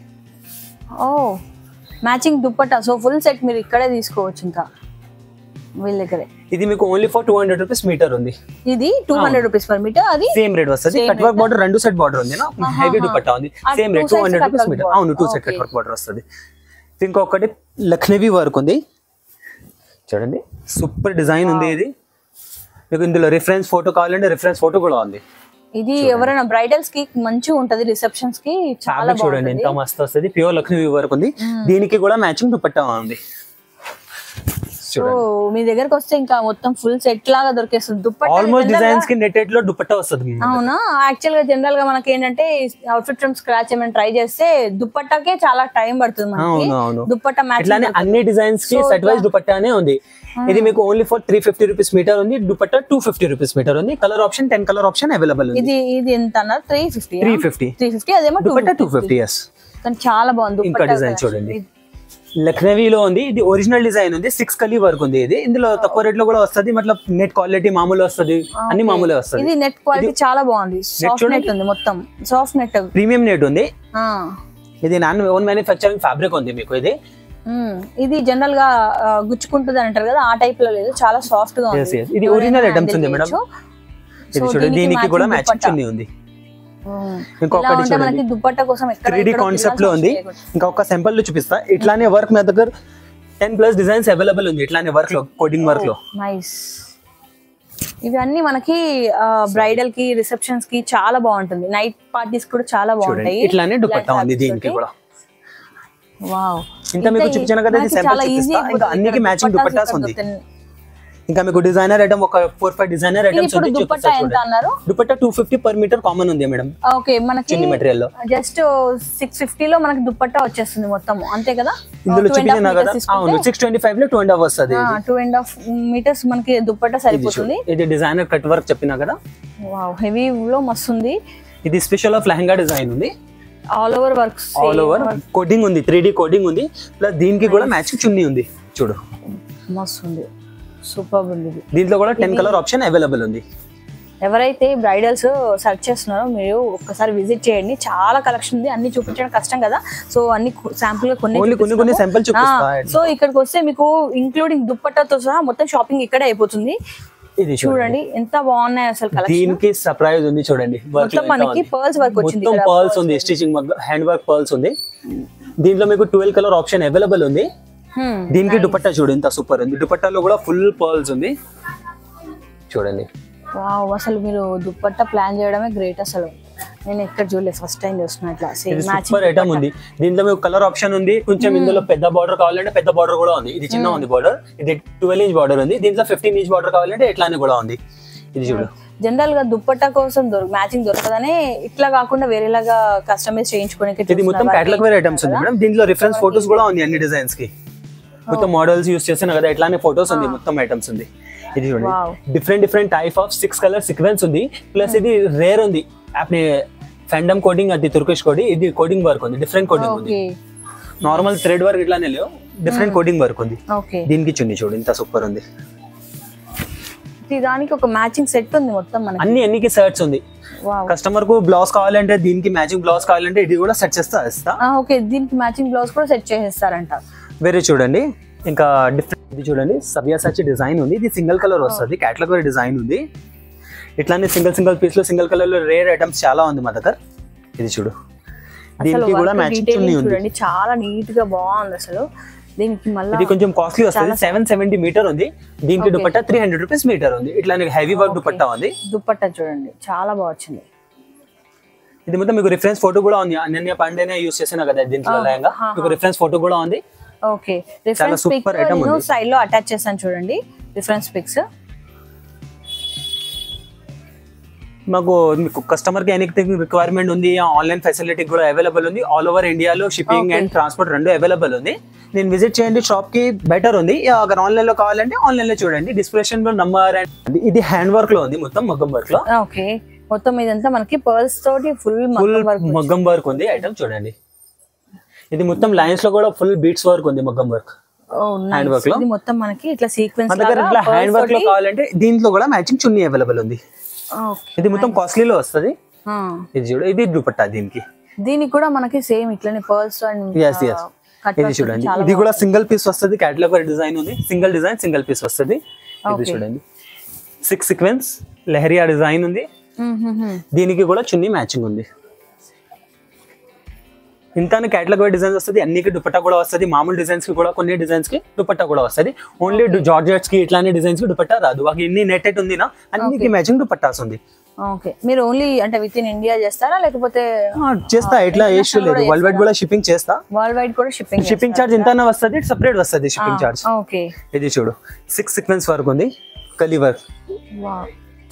Matching dupatta. So full set మీరు ఇక్కడే తీసుకోవచ్చు. ఇంకా వీళ్ళ దగ్గరే ఇది మీకు ఓన్లీ ఫర్ 200 రూపీస్ మీటర్ ఉంది. ఇది 200 రూపీస్ పర్ మీటర్. అది సేమ్ రేట్ వస్తుంది. Cut work border 2 set border ఉంది, హెవీ దుపట్టా ఉంది. Same rate 200 rupees metre. అవును, 2 సెట్ కట్ వర్క్ బార్డర్ వస్తుంది. ఇంకొకటి లక్నవీ వర్క్ ఉంది, చూడండి, సూపర్ డిజైన్ ఉంది. ఇది మీకు ఇందులో రిఫరెన్స్ ఫోటో కావాలంటే రిఫరెన్స్ ఫోటో కూడా ఉంది. ఇది ఎవరైనా బ్రైడల్స్ కి మంచిగా ఉంటది, రిసెప్షన్స్ కి చాలా చూడండి ఎంత మస్తు వస్తుంది. ప్యూర్ లక్నవీ వర్క్ ఉంది, దీనికి కూడా మ్యాచింగ్ దుపట్టా ఉంది. సో మీ దగ్గరకు వస్తే ఇంకా మొత్తం ఫుల్ సెట్ లాగా దొరికేస్తుంది. దుపట్టా ఆల్మోస్ట్ డిజైన్స్ కి నెటెడ్ లో దుపట్టా వస్తుంది. అవునా? యాక్చువల్ గా జనరల్ గా మనకి ఏంటంటే అవుట్ఫిట్ ఫ్రమ్ స్క్రాచ్ ఏమైనా ట్రై చేస్తే దుపట్టాకే చాలా టైం పడుతుంది మనకి. దుపట్టా మ్యాచ్ అన్ని డిజైన్స్ కి సెట్ వైజ్ దుపట్టానే ఉంది. ఇది మీకు ఓన్లీ ఫర్ 350 రూపీస్ మీటర్ ఉంది. దుపట్టా 250 రూపీస్ మీటర్ ఉంది. Colour option 10 colour option available ఉంది. ఇది ఎంత అన్నారు? 350. అదేమో దుపట్టా 250. yes, కానీ చాలా బాగుంది. ఇంకా డిజైన్ చూడండి, లక్నవీలో ఉంది. ఇది ఒరిజినల్ డిజైన్ ఉంది, 6 కలీ వర్క్ ఉంది. ఇది ఇందులో తక్కువ రేట్ లో కూడా వస్తుంది. మతలబ్ నెట్ క్వాలిటీ మామూలు వస్తుంది, అన్ని మామూలే వస్తుంది. ఇది నెట్ క్వాలిటీ చాలా బాగుంది. సాఫ్ట్ నెట్ ఉంది, మొత్తం సాఫ్ట్ నెట్, ప్రీమియం నెట్ ఉంది. ఇది నాన్ ఓన్ మ్యానుఫ్యాక్చరింగ్ ఫ్యాబ్రిక్ ఉంది మీకు. ఇది జనరల్ గా గుచ్చుకుంటుంది అంటారు కదా, ఆ టైప్ లో లేదు, చాలా సాఫ్ట్ గా ఉంది. ఇది ఒరిజినల్ ఐటమ్స్ ఉంది మేడం. ఇది చూడండి, దీనికి కూడా మ్యాచింగ్ చున్నీ ఉంది. ఇంకొకటి చూడండి, దుపట్టా కోసం 3D కాన్సెప్ట్ లో ఉంది. ఇంకొక సింపుల్ లో చూపిస్తా. ఇట్లానే వర్క్ మీ దగ్గర 10+ డిజైన్స్ అవైలబుల్ ఉంది. ఇట్లానే వర్క్ లో, కోడింగ్ వర్క్ లో. నైస్. ఇవన్నీ మనకి బ్రైడల్ కి, రిసెప్షన్స్ కి చాలా బాగుంటుంది. నైట్ పార్టీస్ కూడా చాలా బాగుంటాయి. ఇట్లానే దుపట్టా ఉంది దీనికి కూడా. వావ్, ఇంత మీకు చూపించాను కదా, ఇది సింపుల్ చూపిస్తా. ఇంకా అన్నికి మ్యాచింగ్ దుపట్టాస్ ఉంది. ఇంకా మీకు డిజైనర్ ఐటమ్ ఒక 4-5 డిజైనర్ ఐటమ్స్ ఉంది. దుపట్టా ఎంత అన్నారు? దుపట్టా 250 పర్ మీటర్ కామన్ ఉంది మేడం. ఓకే, మనకి చిన్న మెటీరియల్ లో జస్ట్ 650 లో మనకి దుపట్టా వచ్చేస్తుంది మొత్తం, అంతే కదా? ఇందులో చూపించాను కదా, అవును. 625 లో 2.5 వస్తది. 2.5 మీటర్స్ మనకి దుపట్టా సరిపోతుంది. ఇది డిజైనర్ కట్ వర్క్ చెప్పినా కదా. వావ్, హెవీ లో మస్తు ఉంది. ఇది స్పెషల్ ఆఫ్ లెహంగా డిజైన్ ఉంది. All over works, all over coding ఉంది, 3D కోడింగ్ ఉంది. ప్లస్ దీనికి కూడా మ్యాచింగ్ చున్నీ ఉంది. చూడు, మస్తు ఉంది, సూపర్ ఉంది. దీంట్లో కూడా 10 కలర్ ఆప్షన్ అవైలబుల్ ఉంది. ఎవరైతే బ్రైడల్స్ సెర్చ్ చేస్తున్నారో మీరు ఒక్కసారి విజిట్ చేయండి. చాలా కలెక్షన్ ఉంది, అన్ని చూపించడం కష్టం కదా, సో అన్ని శాంపుల్ గా కొన్ని శాంపుల్ చూపిస్తా. సో ఇక్కడికి వస్తే మీకు ఇంక్లూడింగ్ దుప్పట్టాతో సహా మొత్తం షాపింగ్ ఇక్కడే అయిపోతుంది. ఇది చూడండి ఎంత బాగున్నాయి అసలు కలెక్షన్. దీనికి సర్ప్రైజ్ ఉంది చూడండి, మొత్తం మనకి పర్ల్స్ వర్క్ వచ్చింది, మొత్తం పర్ల్స్ ఉంది, స్టిచింగ్ హ్యాండ్ వర్క్ పర్ల్స్ ఉంది. దీంట్లో మీకు 12 కలర్ ఆప్షన్ అవైలబుల్ ఉంది. దీనికి దుపట్టా చూడు ఎంత సూపర్ ఉంది, దుపట్టాలో కూడా ఫుల్ పర్ల్స్ ఉంది చూడండి. వావ్, అసలు మీరు దుపట్టా ప్లాన్ చేయడమే గ్రేట్. అసలు నేను ఎక్కడ చూడలేదు, ఫస్ట్ టైం చూస్తున్నా ఇట్లా సేమ్ మ్యాచింగ్ సూపర్ ఐటమ్ ఉంది. దీంట్లో మీకు కలర్ ఆప్షన్ ఉంది, కొంచెం ఇందులో పెద్ద బార్డర్ కావాలంటే పెద్ద బార్డర్ కూడా ఉంది. ఇది చిన్న ఉంది బార్డర్, ఇది 12 ఇంచ్ బార్డర్ ఉంది. దీంట్లో 15 ఇంచ్ బార్డర్ కావాలంటే ఇట్లానే కూడా ఉంది. ఇది చూడు, జనరల్ గా దుపట్టా కోసం మ్యాచింగ్ దొరకదని ఇట్లా కాకుండా వేరేలాగా కస్టమైజ్ చేయించుకోవడానికి ఇది మొత్తం కేటలాగ్ వేర్ ఐటమ్స్ ఉంది మేడం. దీంట్లో రిఫరెన్స్ ఫోటోస్ కూడా ఉంది అన్ని డిజైన్స్ కి, మొత్తం మోడల్స్ యూస్ చేస్తున్నా కదా ఇట్లానే ఫోటోస్ ఉంది, మొత్తం ఐటమ్స్ ఉంది. ఇది చూడండి, different type of 6 colour sequence ఉంది. ప్లస్ ఇది రేర్ ఉంది, आपने फैंडम कोडिंग అది తుర్కిష్ కోడి, ఇది కోడింగ్ వర్క్ ఉంది, డిఫరెంట్ కోడింగ్ ఉంది. నార్మల్ థ్రెడ్ వర్క్ ఇట్లానే లేవు, డిఫరెంట్ కోడింగ్ వర్క్ ఉంది. దీనికి చున్నీ చూడు ఎంత సూపర్ ఉంది. దానికి ఒక మ్యాచింగ్ సెట్ ఉంది మొత్తం మనకి, అన్నికి సెట్స్ ఉంది. కస్టమర్ కు బ్లౌజ్ కావాలంటే దీనికి మ్యాచింగ్ బ్లౌజ్ కావాలంటే ఇది కూడా సెట్ చేస్తా. ఓకే, దీనికి మ్యాచింగ్ బ్లౌజ్ కూడా సెట్ చేసేస్తారంట. వేరే చూడండి ఇంకా డిఫరెంట్, ఇది చూడండి సబ్యాసాచి డిజైన్ ఉంది. ఇది సింగిల్ కలర్ వస్తుంది, కేటలాగ్ వేర్ డిజైన్ ఉంది. ఇట్లానే సింగిల్ పీస్ లో సింగిల్ కలర్ లో రేర్ ఐటమ్స్ చాలా ఉంది మా దగ్గర. ఇది చూడు, దీనికి కూడా మ్యాచింగ్ చున్నీ ఉంది, చాలా నీట్ గా బాగుంది అసలు. దీనికి మళ్ళీ ఇది కొంచెం కాస్ట్లీ వస్తుంది, 770 మీటర్ ఉంది. దీనికి దుపట్టా 300 రూపీస్ మీటర్ ఉంది. ఇట్లానే హెవీ వర్క్ దుపట్టా ఉంది. దుపట్టా చూడండి చాలా బాగా వచ్చింది. ఇది మొత్తం మీకు రిఫరెన్స్ ఫోటో కూడా ఉంది, అనన్య పాండేనే యూస్ చేసినా కదా దీంట్లో లెహంగా, మీకు రిఫరెన్స్ ఫోటో కూడా ఉంది. ఓకే, రిఫరెన్స్ పిక్ నేను సైడ్ లో అటాచ్ చేశాను చూడండి, రిఫరెన్స్ పిక్స్. మాకు మీకు కస్టమర్ కి ఎనీథింగ్ రిక్వైర్మెంట్ ఉంది, ఆన్లైన్ ఫెసిలిటీ కూడా అవైలబుల్ ఉంది. ఆల్ ఓవర్ ఇండియాలో షిప్పింగ్ అండ్ ట్రాన్స్పోర్ట్ రెండు అవైలబుల్ ఉంది. నేను విజిట్ చేయండి, షాప్ కి బెటర్ ఉంది. అगर ఆన్లైన్ లో కావాలంటే ఆన్లైన్ లో చూడండి, డిస్క్రిప్షన్ లో నంబర్. అండ్ ఇది హ్యాండ్ వర్క్ లో ఉంది, మొత్తం మగ్గం వర్క్ లో. ఓకే, మొత్తం ఇదంతా మనకి పర్ల్స్ తోటి ఫుల్ మగ్గం వర్క్ ఉంది ఐటమ్ చూడండి. ఇది మొత్తం లైన్స్ లో కూడా ఫుల్ బీట్స్ వర్క్ ఉంది, మగ్గం వర్క్ హ్యాండ్ వర్క్ లో. ఇది మొత్తం మనకి ఇట్లా సీక్వెన్స్ మన దగ్గర ఇట్లా హ్యాండ్ వర్క్ లో కావాలంటే దీంట్లో కూడా మ్యాచింగ్ చున్నీ అవైలబుల్ ఉంది. ఇది మొత్తం కాస్ట్లీలో వస్తుంది. ఇది చూడు, ఇది దుపట్టా దీనికి కూడా మనకి సేమ్ ఇట్లానే పర్ల్స్ అండ్ ఇది చూడండి, ఇది కూడా సింగిల్ పీస్ వస్తుంది, కేటలాగ్ డిజైన్ ఉంది, సింగిల్ డిజైన్ సింగిల్ పీస్ వస్తుంది. ఇది చూడండి 6 సీక్వెన్స్ లెహరియా డిజైన్ ఉంది. దీనికి కూడా చున్నీ మ్యాచింగ్ ఉంది. ఇంత కేటలాగ్ డిజైన్స్ వస్తుంది, అన్నికి దుపట్టా కూడా వస్తుంది. మామూలు డిజైన్స్ కి కూడా కొన్ని డిజైన్స్ కి దుపట్టా కూడా వస్తుంది. ఓన్లీ జార్జెట్స్ కి ఇట్లానే డిజైన్స్ కి దుపట్టా రాదు. వాకి ఎన్ని నెట్టెడ్ ఉంది నా అన్నికి మ్యాచింగ్ దుపట్టాస్ ఉంది. ఓకే, మీరు ఓన్లీ అంటే విత్ ఇన్ ఇండియా చేస్తారా లేకపోతే చేస్తా? ఇట్లా ఇష్యూ లేదు, వరల్డ్ వైడ్ కూడా షిప్పింగ్ చేస్తా. వరల్డ్ వైడ్ కూడా షిప్పింగ్ చార్జ్ ఇంతనే వస్తుంది, సెపరేట్ వస్తుంది షిప్పింగ్ చార్జ్. ఓకే, ఇది చూడు 6 సీక్వెన్స్ వర్క్ ఉంది, కలీ వర్క్.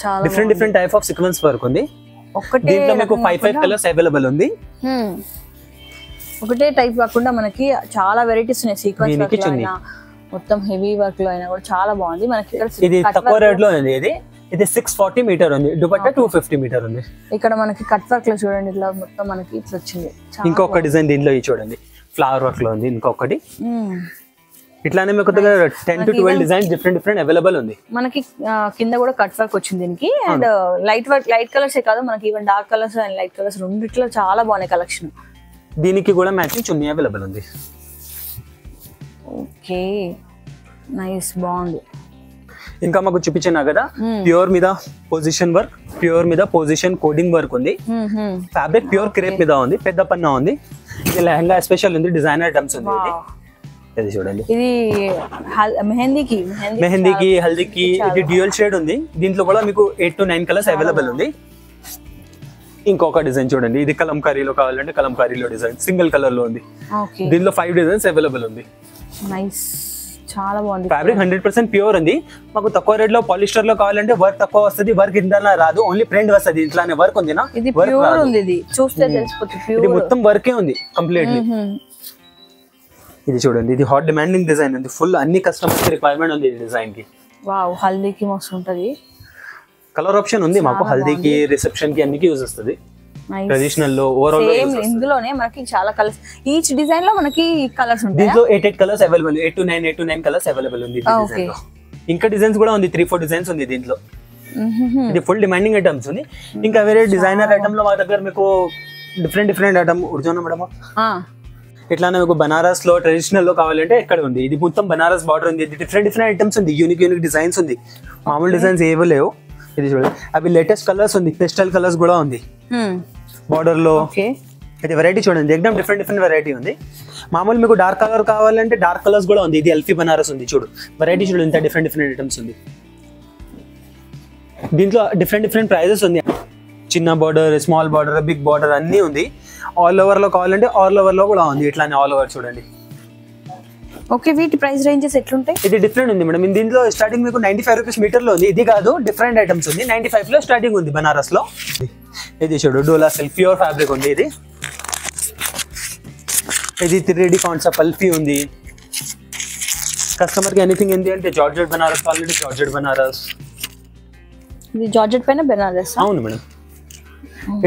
చాలా different type of sequence work ఉంది. దీంట్లో మీకు 5 కలర్స్ అవైలబుల్ ఉంది. ఒకటే టైప్ కాకుండా మనకి చాలా వెరైటీస్ ఉన్నాయి. సీక్వెన్స్ వర్క్ లో అయినా మొత్తం హెవీ వర్క్ లో అయినా కూడా చాలా బాగుంది. మనకి ఇది తక్కువ రేట్ లో ఉంది. ఇది 640 మీటర్ ఉంది, దుపట్టా 250 మీటర్ ఉంది. ఇక్కడ మనకి కట్ వర్క్ లో చూడండి, ఇట్లా మొత్తం మనకి ఇట్లా వచ్చింది. ఇంకొక డిజైన్ దీంట్లో చూడండి, ఫ్లవర్ వర్క్ లో ఉంది. ఇంకొకటి ఇట్లానే మీకు 10 to 12 డిజైన్స్ డిఫరెంట్ అవైలబుల్ ఉంది. మనకి కింద కూడా కట్ వర్క్ వచ్చింది దీనికి. And light work, light colours కాదు మనకి, even dark colours and light colours రెండిట్లో చాలా బాగున్నాయి కలెక్షన్. దీనికి కూడా మ్యాచింగ్ చున్నీ అవైలబుల్ ఉంది. ఓకే, నైస్, బాగుంది. ఇంకా మాకు చూపించినా కదా, ప్యూర్ మీద పొజిషన్ వర్క్, ప్యూర్ మీద పొజిషన్ కోడింగ్ వర్క్ ఉంది. ఫ్యాబ్రిక్ ప్యూర్ క్రేప్ మీద ఉంది, పెద్ద పన్నా ఉంది. ఇది లెహంగా స్పెషల్ ఉంది, డిజైనర్ ఐటమ్స్ ఉంది. ఇది చూడండి, ఇది మెహందీకి హల్దీకి ఇది డ్యూయల్ షేడ్ ఉంది. దీంట్లో కూడా మీకు 8 to 9 కలర్స్ అవైలబుల్ ఉంది. ఇంకొక డిజైన్ చూడండి, ఇది కలంకారీలో కావాలంటే కలంకారీలో డిజైన్ సింగిల్ కలర్ లో ఉంది. దీంట్లో 5 డిజైన్స్ అవైలబుల్ ఉంది. నైస్, చాలా బాగుంది. ఫ్యాబ్రిక్ 100% ప్యూర్ ఉంది. మాకు తక్కువ రేట్ లో పాలిస్టర్ లో కావాలంటే వర్క్ తక్కువ వస్తుంది, వర్క్ ఇంటర్నా రాదు, ఓన్లీ ప్రింట్ వస్తుంది. ఇట్లానే వర్క్ ఉంది నా, ఇది ప్యూర్ ఉంది. ఇది చూస్తే తెలిసిపోతుంది ప్యూర్. ఇది మొత్తం వర్కే ఉంది కంప్లీట్లీ. ఇది చూడండి, ఇది హాట్ డిమాండింగ్ డిజైన్ ఉంది, ఫుల్ అన్ని కస్టమర్స్ రిక్వైర్మెంట్ ఉంది ఈ డిజైన్ కి. వావ్, హల్దీకి మస్తు ఉంటది. కలర్ ఆప్షన్ ఉంది మాకు, హల్దీకి రిసెప్షన్ కి అన్నికి యూజ్ వస్తుంది. ట్రెడిషనల్ లో ఓవరాల్ ఇందులోనే మనకి చాలా కలర్స్, ఈచ్ డిజైన్ లో మనకి కలర్స్ ఉంటాయి. దీంట్లో 8 colours available, 8 to 9 colours available ఉంది డిజైన్ లో. ఇంకా డిజైన్స్ కూడా ఉంది, 3-4 డిజైన్స్ ఉంది దీంట్లో. ఇది ఫుల్ డిమాండింగ్ ఐటమ్స్ ఉంది. ఇంకా వేరే డిజైనర్ ఐటమ్ లో మా దగ్గర మీకు డిఫరెంట్ ఐటమ్ ఉర్జోనా మేడం ఇట్లానే మీకు బనారస్ లో ట్రెడిషనల్ లో కావాలంటే ఎక్కడ ఉంది. ఇది మొత్తం బనారస్ బార్డర్ ఉంది. ఇది డిఫరెంట్ ఐటమ్స్ ఉంది. యూనిక్ డిజైన్స్ ఉంది. మామూలు డిజైన్స్ ఏవో లేవు. ఇది చూడండి అవి లేటెస్ట్ కలర్స్ ఉంది. పెస్టల్ కలర్స్ కూడా ఉంది బార్డర్ లో. ఇది వెరైటీ చూడండి ఎక్దమ్ డిఫరెంట్ వెరైటీ ఉంది. మామూలు మీకు డార్క్ కలర్ కావాలంటే డార్క్ కలర్స్ కూడా ఉంది. ఇది ఎల్ఫీ బనారస్ ఉంది. చూడు వెరైటీ చూడు ఇంత డిఫరెంట్ ఐటమ్స్ ఉంది. దీంట్లో డిఫరెంట్ ప్రైజెస్ ఉంది. చిన్న border, small border, big border అన్నీ ఉంది. ఆల్ ఓవర్ లో కావాలంటే ఆల్ ఓవర్ లో కూడా ఉంది. ఇట్లానే ఆల్ ఓవర్ చూడండి. ఓకే వీటి ప్రైస్ రేంజెస్ ఎట్లుంటాయి? ఇది డిఫరెంట్ ఉంది మేడం. దీంట్లో స్టార్టింగ్ మీకు 95 రూపీస్ మీటర్ లో ఉంది. ఇది కాదు డిఫరెంట్ ఐటమ్స్ ఉంది. 95 లో స్టార్టింగ్ ఉంది బనారస్ లో. ఇది చూడు డోలా సిల్క్ ప్యూర్ ఫ్యాబ్రిక్ ఉంది. ఇది 3D కాన్సెప్ట్ అల్ఫీ ఉంది. కస్టమర్ కి ఎనీథింగ్ ఏంటి అంటే జార్జెట్ బనారస్ కావాలంటే జార్జెట్ బనారస్. ఇది జార్జెట్ పైన బనారస్. అవును మేడం.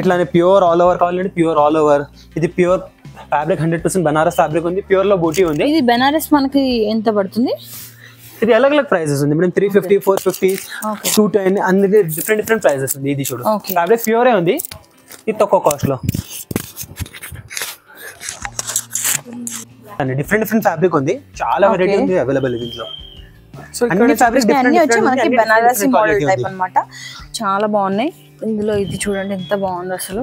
ఇట్లానే ప్యూర్ ఆల్ ఓవర్ కావాలంటే ప్యూర్ ఆల్ ఓవర్. ఇది ప్యూర్ ఫ్యాబ్రిక్ 100% బనారస్ ఫ్యాబ్రిక్ ఉంది. ప్యూర్ లో బూటీ ఉంది. ఇది బనారస్ మనకి ఎంత పడుతుంది? ఇది అలగ్ ప్రైజెస్ ఉంది మేడం. 350, 450, 210 అన్ని డిఫరెంట్ ప్రైజెస్ ఉంది. ఇది చూడు ఫ్యాబ్రిక్ ప్యూరే ఉంది. ఇది తక్కువ కాస్ట్ లో డిఫరెంట్ ఫ్యాబ్రిక్ ఉంది. చాలా వెరైటీ ఉంది అవైలబుల్ దీంట్లో. సో అన్ని ఫ్యాబ్రిక్స్ అన్ని వచ్చి మనకి బనారసి మోడల్ టైప్ అన్నమాట. చాలా బాగున్నాయి. ఇందులో ఇది చూడండి ఎంత బాగుంది అసలు.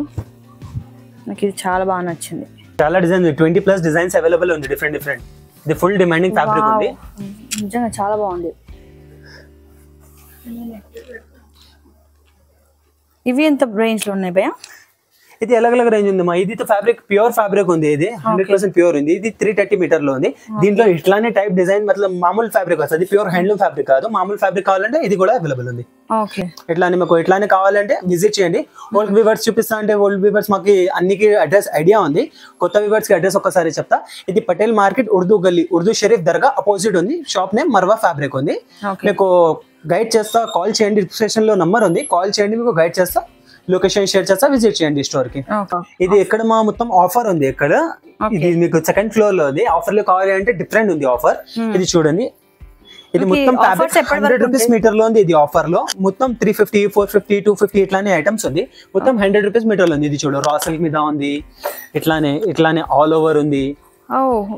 నాకు ఇది చాలా బాగా నచ్చింది. చాలా డిజైన్ 20+ డిజైన్స్ అవైలబుల్ ఉంది డిఫరెంట్. ఇది ఫుల్ డిమాండింగ్ ఫ్యాబ్రిక్ ఉంది. నిజంగా చాలా బాగుంది. ఇవి ఎంత రేంజ్ లో ఉన్నాయి భయ్యా? ఇది అలగ్ రేంజ్ ఉంది మా. ఇది ఫ్యాబ్రిక్ ప్యూర్ ఫ్యాబ్రిక్ ఉంది. ఇది 100% ప్యూర్ ఉంది. ఇది 330 మీటర్ లో ఉంది. దీంట్లో ఇట్లానే టైప్ డిజైన్ మతలబ్ మామూలు ఫ్యాబ్రిక్ వస్తుంది. ప్యూర్ హ్యాండ్లూమ్ ఫ్యాబ్రిక్ కాదు. మామూలు ఫ్యాబ్రిక్ కావాలంటే ఇది కూడా అవైలబుల్ ఉంది. ఇట్లానే మీకు ఇట్లానే కావాలంటే విజిట్ చేయండి. ఓల్డ్ వీవర్స్ చూపిస్తా అంటే ఓల్డ్ వీవర్స్ మాకు అన్నికి అడ్రస్ ఐడియా ఉంది. కొత్త వీవర్స్ కి అడ్రస్ ఒక్కసారి చెప్తా. ఇది పటేల్ మార్కెట్ ఉర్దూ గల్లీ, ఉర్దూ షరీఫ్ దర్గా అపోజిట్ ఉంది. షాప్ నేమ్ మర్వా ఫ్యాబ్రిక్ ఉంది. మీకు గైడ్ చేస్తా. కాల్ చేయండి. డిస్క్రిప్షన్ లో నంబర్ ఉంది. కాల్ చేయండి. మీకు గైడ్ చేస్తా. లొకేషన్ షేర్ చేస్తా. విజిట్ చేయండి స్టోర్ కి. ఇది ఎక్కడ మా మొత్తం ఆఫర్ ఉంది. ఇక్కడ ఇది మీకు సెకండ్ ఫ్లోర్ లో ఉంది. ఆఫర్ లో కావాలి అంటే డిఫరెంట్ ఉంది ఆఫర్. ఇది చూడండి. ఇది మొత్తం ఫ్యాబ్రిక్ 100 రూపీస్ మీటర్ లో ఉంది. ఇది ఆఫర్ లో మొత్తం 350, 450, 250 ఇట్లానే ఐటమ్స్ ఉంది. మొత్తం 100 రూపీస్ మీటర్ లో ఉంది. ఇది చూడు రా సిల్క్ మీద ఉంది. ఇట్లానే ఆల్ ఓవర్ ఉంది.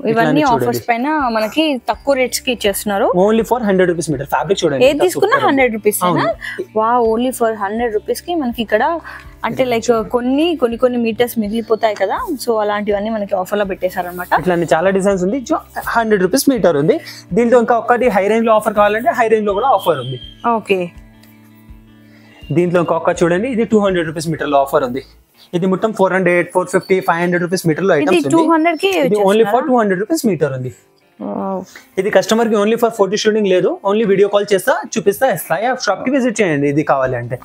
ఇవన్నీ ఆఫర్స్ పైన మనకి తక్కువ రేట్స్ కి ఇచ్చేస్తున్నారు. Only for 100 rupees metre fabric చూడండి. ఏది తీసుకున్నా 100 రూపీస్. ఓన్లీ ఫర్ 100 రూపీస్ కి మనకి ఇక్కడ అంటే లైక్ కొన్ని మీటర్స్ మిగిలిపోతాయి కదా. సో అలాంటివన్నీ మనకి ఆఫర్ లో పెట్టేశారనమాట. ఇట్లానే చాలా డిజైన్స్ ఉంది. 100 రూపీస్ మీటర్ ఉంది. దీంట్లో ఇంకా ఒకటి హై రేంజ్ లో ఆఫర్ కావాలంటే హై రేంజ్ లో కూడా ఆఫర్ ఉంది. ఓకే దీంట్లో ఇంకొక చూడండి. ఇది 200 రూపీస్ మీటర్ లో ఆఫర్ ఉంది. ఇది మొత్తం 400, 450, 500 రూపీస్ మీటర్ లో ఐటమ్స్ ఉంది. ఇది ఓన్లీ ఫర్ 200 రూపీస్ మీటర్ ఉంది. ఇది కస్టమర్ కి ఓన్లీ ఫర్ ఫోటో షూటింగ్ లేదు. ఓన్లీ వీడియో కాల్ చేస్తా చూపిస్తా షాప్ కి విజిట్ చేయండి. ఇది కావాలంటే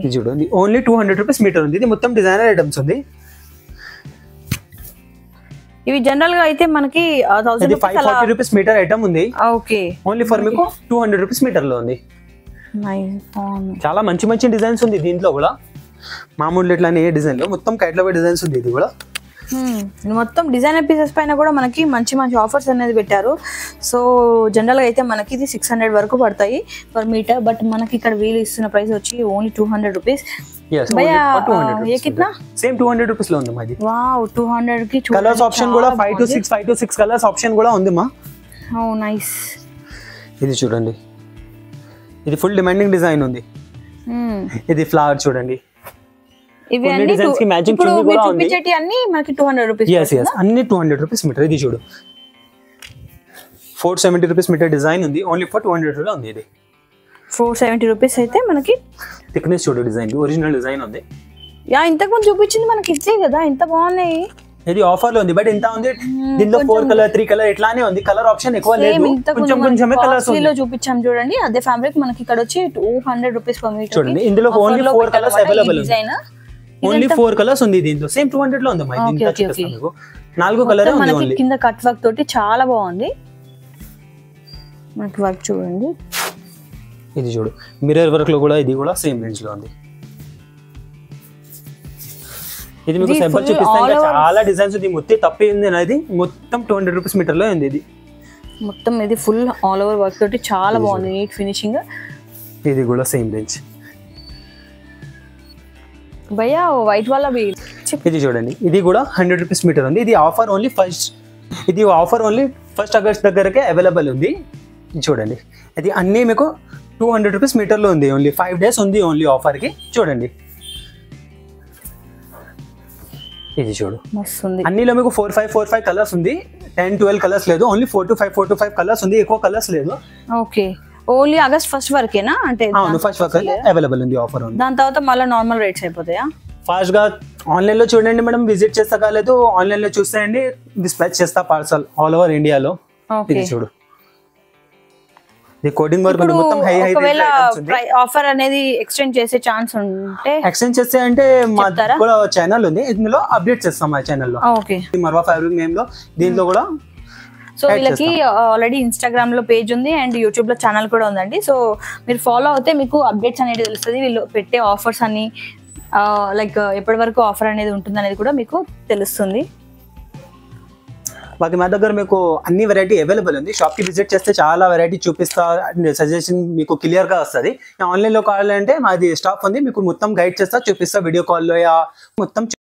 ఇది చూడండి. ఓన్లీ 200 రూపీస్ మీటర్ ఉంది. ఇది మొత్తం డిజైనర్ ఐటమ్స్ ఉంది. ఇవి జనరల్ గా అయితే మనకి 540 రూపీస్ మీటర్ ఐటమ్ ఉంది. ఓన్లీ ఫర్ మీకు 200 రూపీస్ మీటర్ లో ఉంది. చాలా మంచి డిజైన్స్ ఉంది దీంట్లో కూడా. మామూలు ఇట్లానే ఏ డిజైన్ లో మొత్తం కైట్లవే డిజైన్స్ ఉంది. ఇది కూడా మొత్తం డిజైనర్ పీసెస్ పైన కూడా మనకి మంచి ఆఫర్స్ అనేది పెట్టారు. సో జనరల్ గా అయితే మనకి ఇది 600 వరకు పడతాయి పర్ మీటర్. బట్ మనకి ఇక్కడ వీళ్ళు ఇస్తున్న ప్రైస్ వచ్చి ఓన్లీ 200 రూపీస్. సేమ్ 200 రూపీస్ లో ఉంది మాది. వావ్ 200 కి కలర్స్ ఆప్షన్ కూడా 5 to 6 కలర్స్ ఆప్షన్ కూడా ఉంది మా. ఓ నైస్. ఇది చూడండి. ఇది ఫుల్ డిమాండింగ్ డిజైన్ ఉంది. ఇది ఫ్లవర్ చూడండి. ఇవి అన్ని డిజైన్స్ కి మ్యాచింగ్ చున్నీ కూడా ఉంది. చూపించేటి అన్ని మనకి 200 రూపాయస్. yes అన్ని 200 రూపాయస్ మీటర్. ఇది చూడు 470 రూపాయస్ మీటర్ డిజైన్ ఉంది. ఓన్లీ ఫర్ 200 లో ఉంది. ఇది 470 రూపాయస్ అయితే మనకి థిక్నెస్ చూడు డిజైన్ ఒరిజినల్ డిజైన్ ఉంది. ఇంతకు ముందు చూపించింది మనకి ఇదే కదా. ఇంత బాగున్నాయి. ఇది ఆఫర్ లో ఉంది. బట్ ఎంత ఉంది దీంట్లో 4 కలర్ 3 కలర్ ఇట్లానే ఉంది. కలర్ ఆప్షన్ ఎక్కువ లేదు. కొంచెం కలర్స్ ఉంది. చూపించాం చూడండి. అదే ఫ్యాబ్రిక్ మనకి ఇక్కడ వచ్చి 200 రూపాయస్ పర్ మీటర్. చూడండి ఇందులో ఓన్లీ 4 కలర్స్ అవైలబుల్ ఉంది. ఓన్లీ 4 కలర్స్ ఉంది దీంట్లో. సేమ్ 200 లో ఉంది మా. దీంట్లో చూపిస్తాను మీకు 4 కలర్ ఉంది. ఓన్లీ కింద కట్ వర్క్ తోటి చాలా బాగుంది. మనకి వర్క్ చూడండి. ఇది చూడు మిర్రర్ వర్క్ లో కూడా ఇది కూడా సేమ్ రేంజ్ లో ఉంది. ఇది మీకు సింపుల్ చూపిస్తాను. చాలా డిజైన్స్ ఉంది. మొత్తం తప్పింది అనేది మొత్తం 200 రూపాయస్ మీటర్ లో ఉంది. ఇది మొత్తం ఇది ఫుల్ ఆల్ ఓవర్ వర్క్ తోటి చాలా బాగుంది. Neat finishing. ఇది కూడా సేమ్ రేంజ్ భయ్యా వైట్ వాళ్ళ ఇది చూడండి, ఇది కూడా 100 రూపీస్ మీటర్ ఉంది. ఇది ఆఫర్ ఓన్లీ ఫస్ట్ ఆగస్ట్ దగ్గరకే అవైలబుల్ ఉంది. ఇది చూడండి, ఇది అన్నీ మీకు 200 రూపీస్ మీటర్లో ఉంది. ఓన్లీ 5 days ఉంది ఓన్లీ ఆఫర్కి. చూడండి, ఇది చూడు, అన్నిలో మీకు 4-5 కలర్స్ ఉంది. 10-12 కలర్స్ లేదు, ఓన్లీ 4-5 కలర్స్ ఉంది. ఎక్కువ కలర్స్ లేదు. ఓకే, ఓన్లీ ఆగస్ట్ ఫస్ట్ వరకేనా? అంటే ఫస్ట్ వరకు అవైలబుల్ ఉంది ఆఫర్. దాని తర్వాత మళ్ళీ నార్మల్ రేట్స్ అయిపోతాయా? ఫాస్ట్ గా ఆన్లైన్ లో చూడండి మేడం, విజిట్ చేస్తా కాలేదు ఆన్లైన్ లో చూసేయండి, డిస్పాచ్ చేస్తా పార్సల్ ఆల్ ఓవర్ ఇండియాలో. ఇది చూడు, ఇది కోడింగ్ వర్క్ మొత్తం హై ఆఫర్ అనేది ఎక్స్టెండ్ చేసే ఛాన్స్ ఉంటే ఎక్స్టెండ్ చేస్తే అంటే మా కూడా ఛానల్ ఉంది, ఇందులో అప్డేట్ చేస్తాం మా ఛానల్లో. ఓకే, మర్వా ఫ్యాబ్రిక్ నేమ్ లో దీంట్లో కూడా. సో వీళ్ళకి ఆల్రెడీ ఇన్స్టాగ్రామ్ లో పేజ్ ఉంది అండ్ యూట్యూబ్ లో ఛానల్ కూడా ఉందండి. సో మీరు ఫాలో అవుతే మీకు అప్డేట్స్ అనేది తెలుస్తుంది. వీళ్ళు పెట్టే ఆఫర్స్ అన్ని లైక్ ఎప్పటి వరకు ఆఫర్ అనేది ఉంటుంది అనేది కూడా మీకు తెలుస్తుంది. బాకీ మా దగ్గర మీకు అన్ని వెరైటీ అవైలబుల్ ఉంది. షాప్ కి విజిట్ చేస్తే చాలా వెరైటీ చూపిస్తా, సజెషన్ మీకు క్లియర్ గా వస్తుంది. ఆన్లైన్ లో కావాలంటే మాది స్టాఫ్ ఉంది, మీకు మొత్తం గైడ్ చేస్తా, చూపిస్తా వీడియో కాల్లో మొత్తం.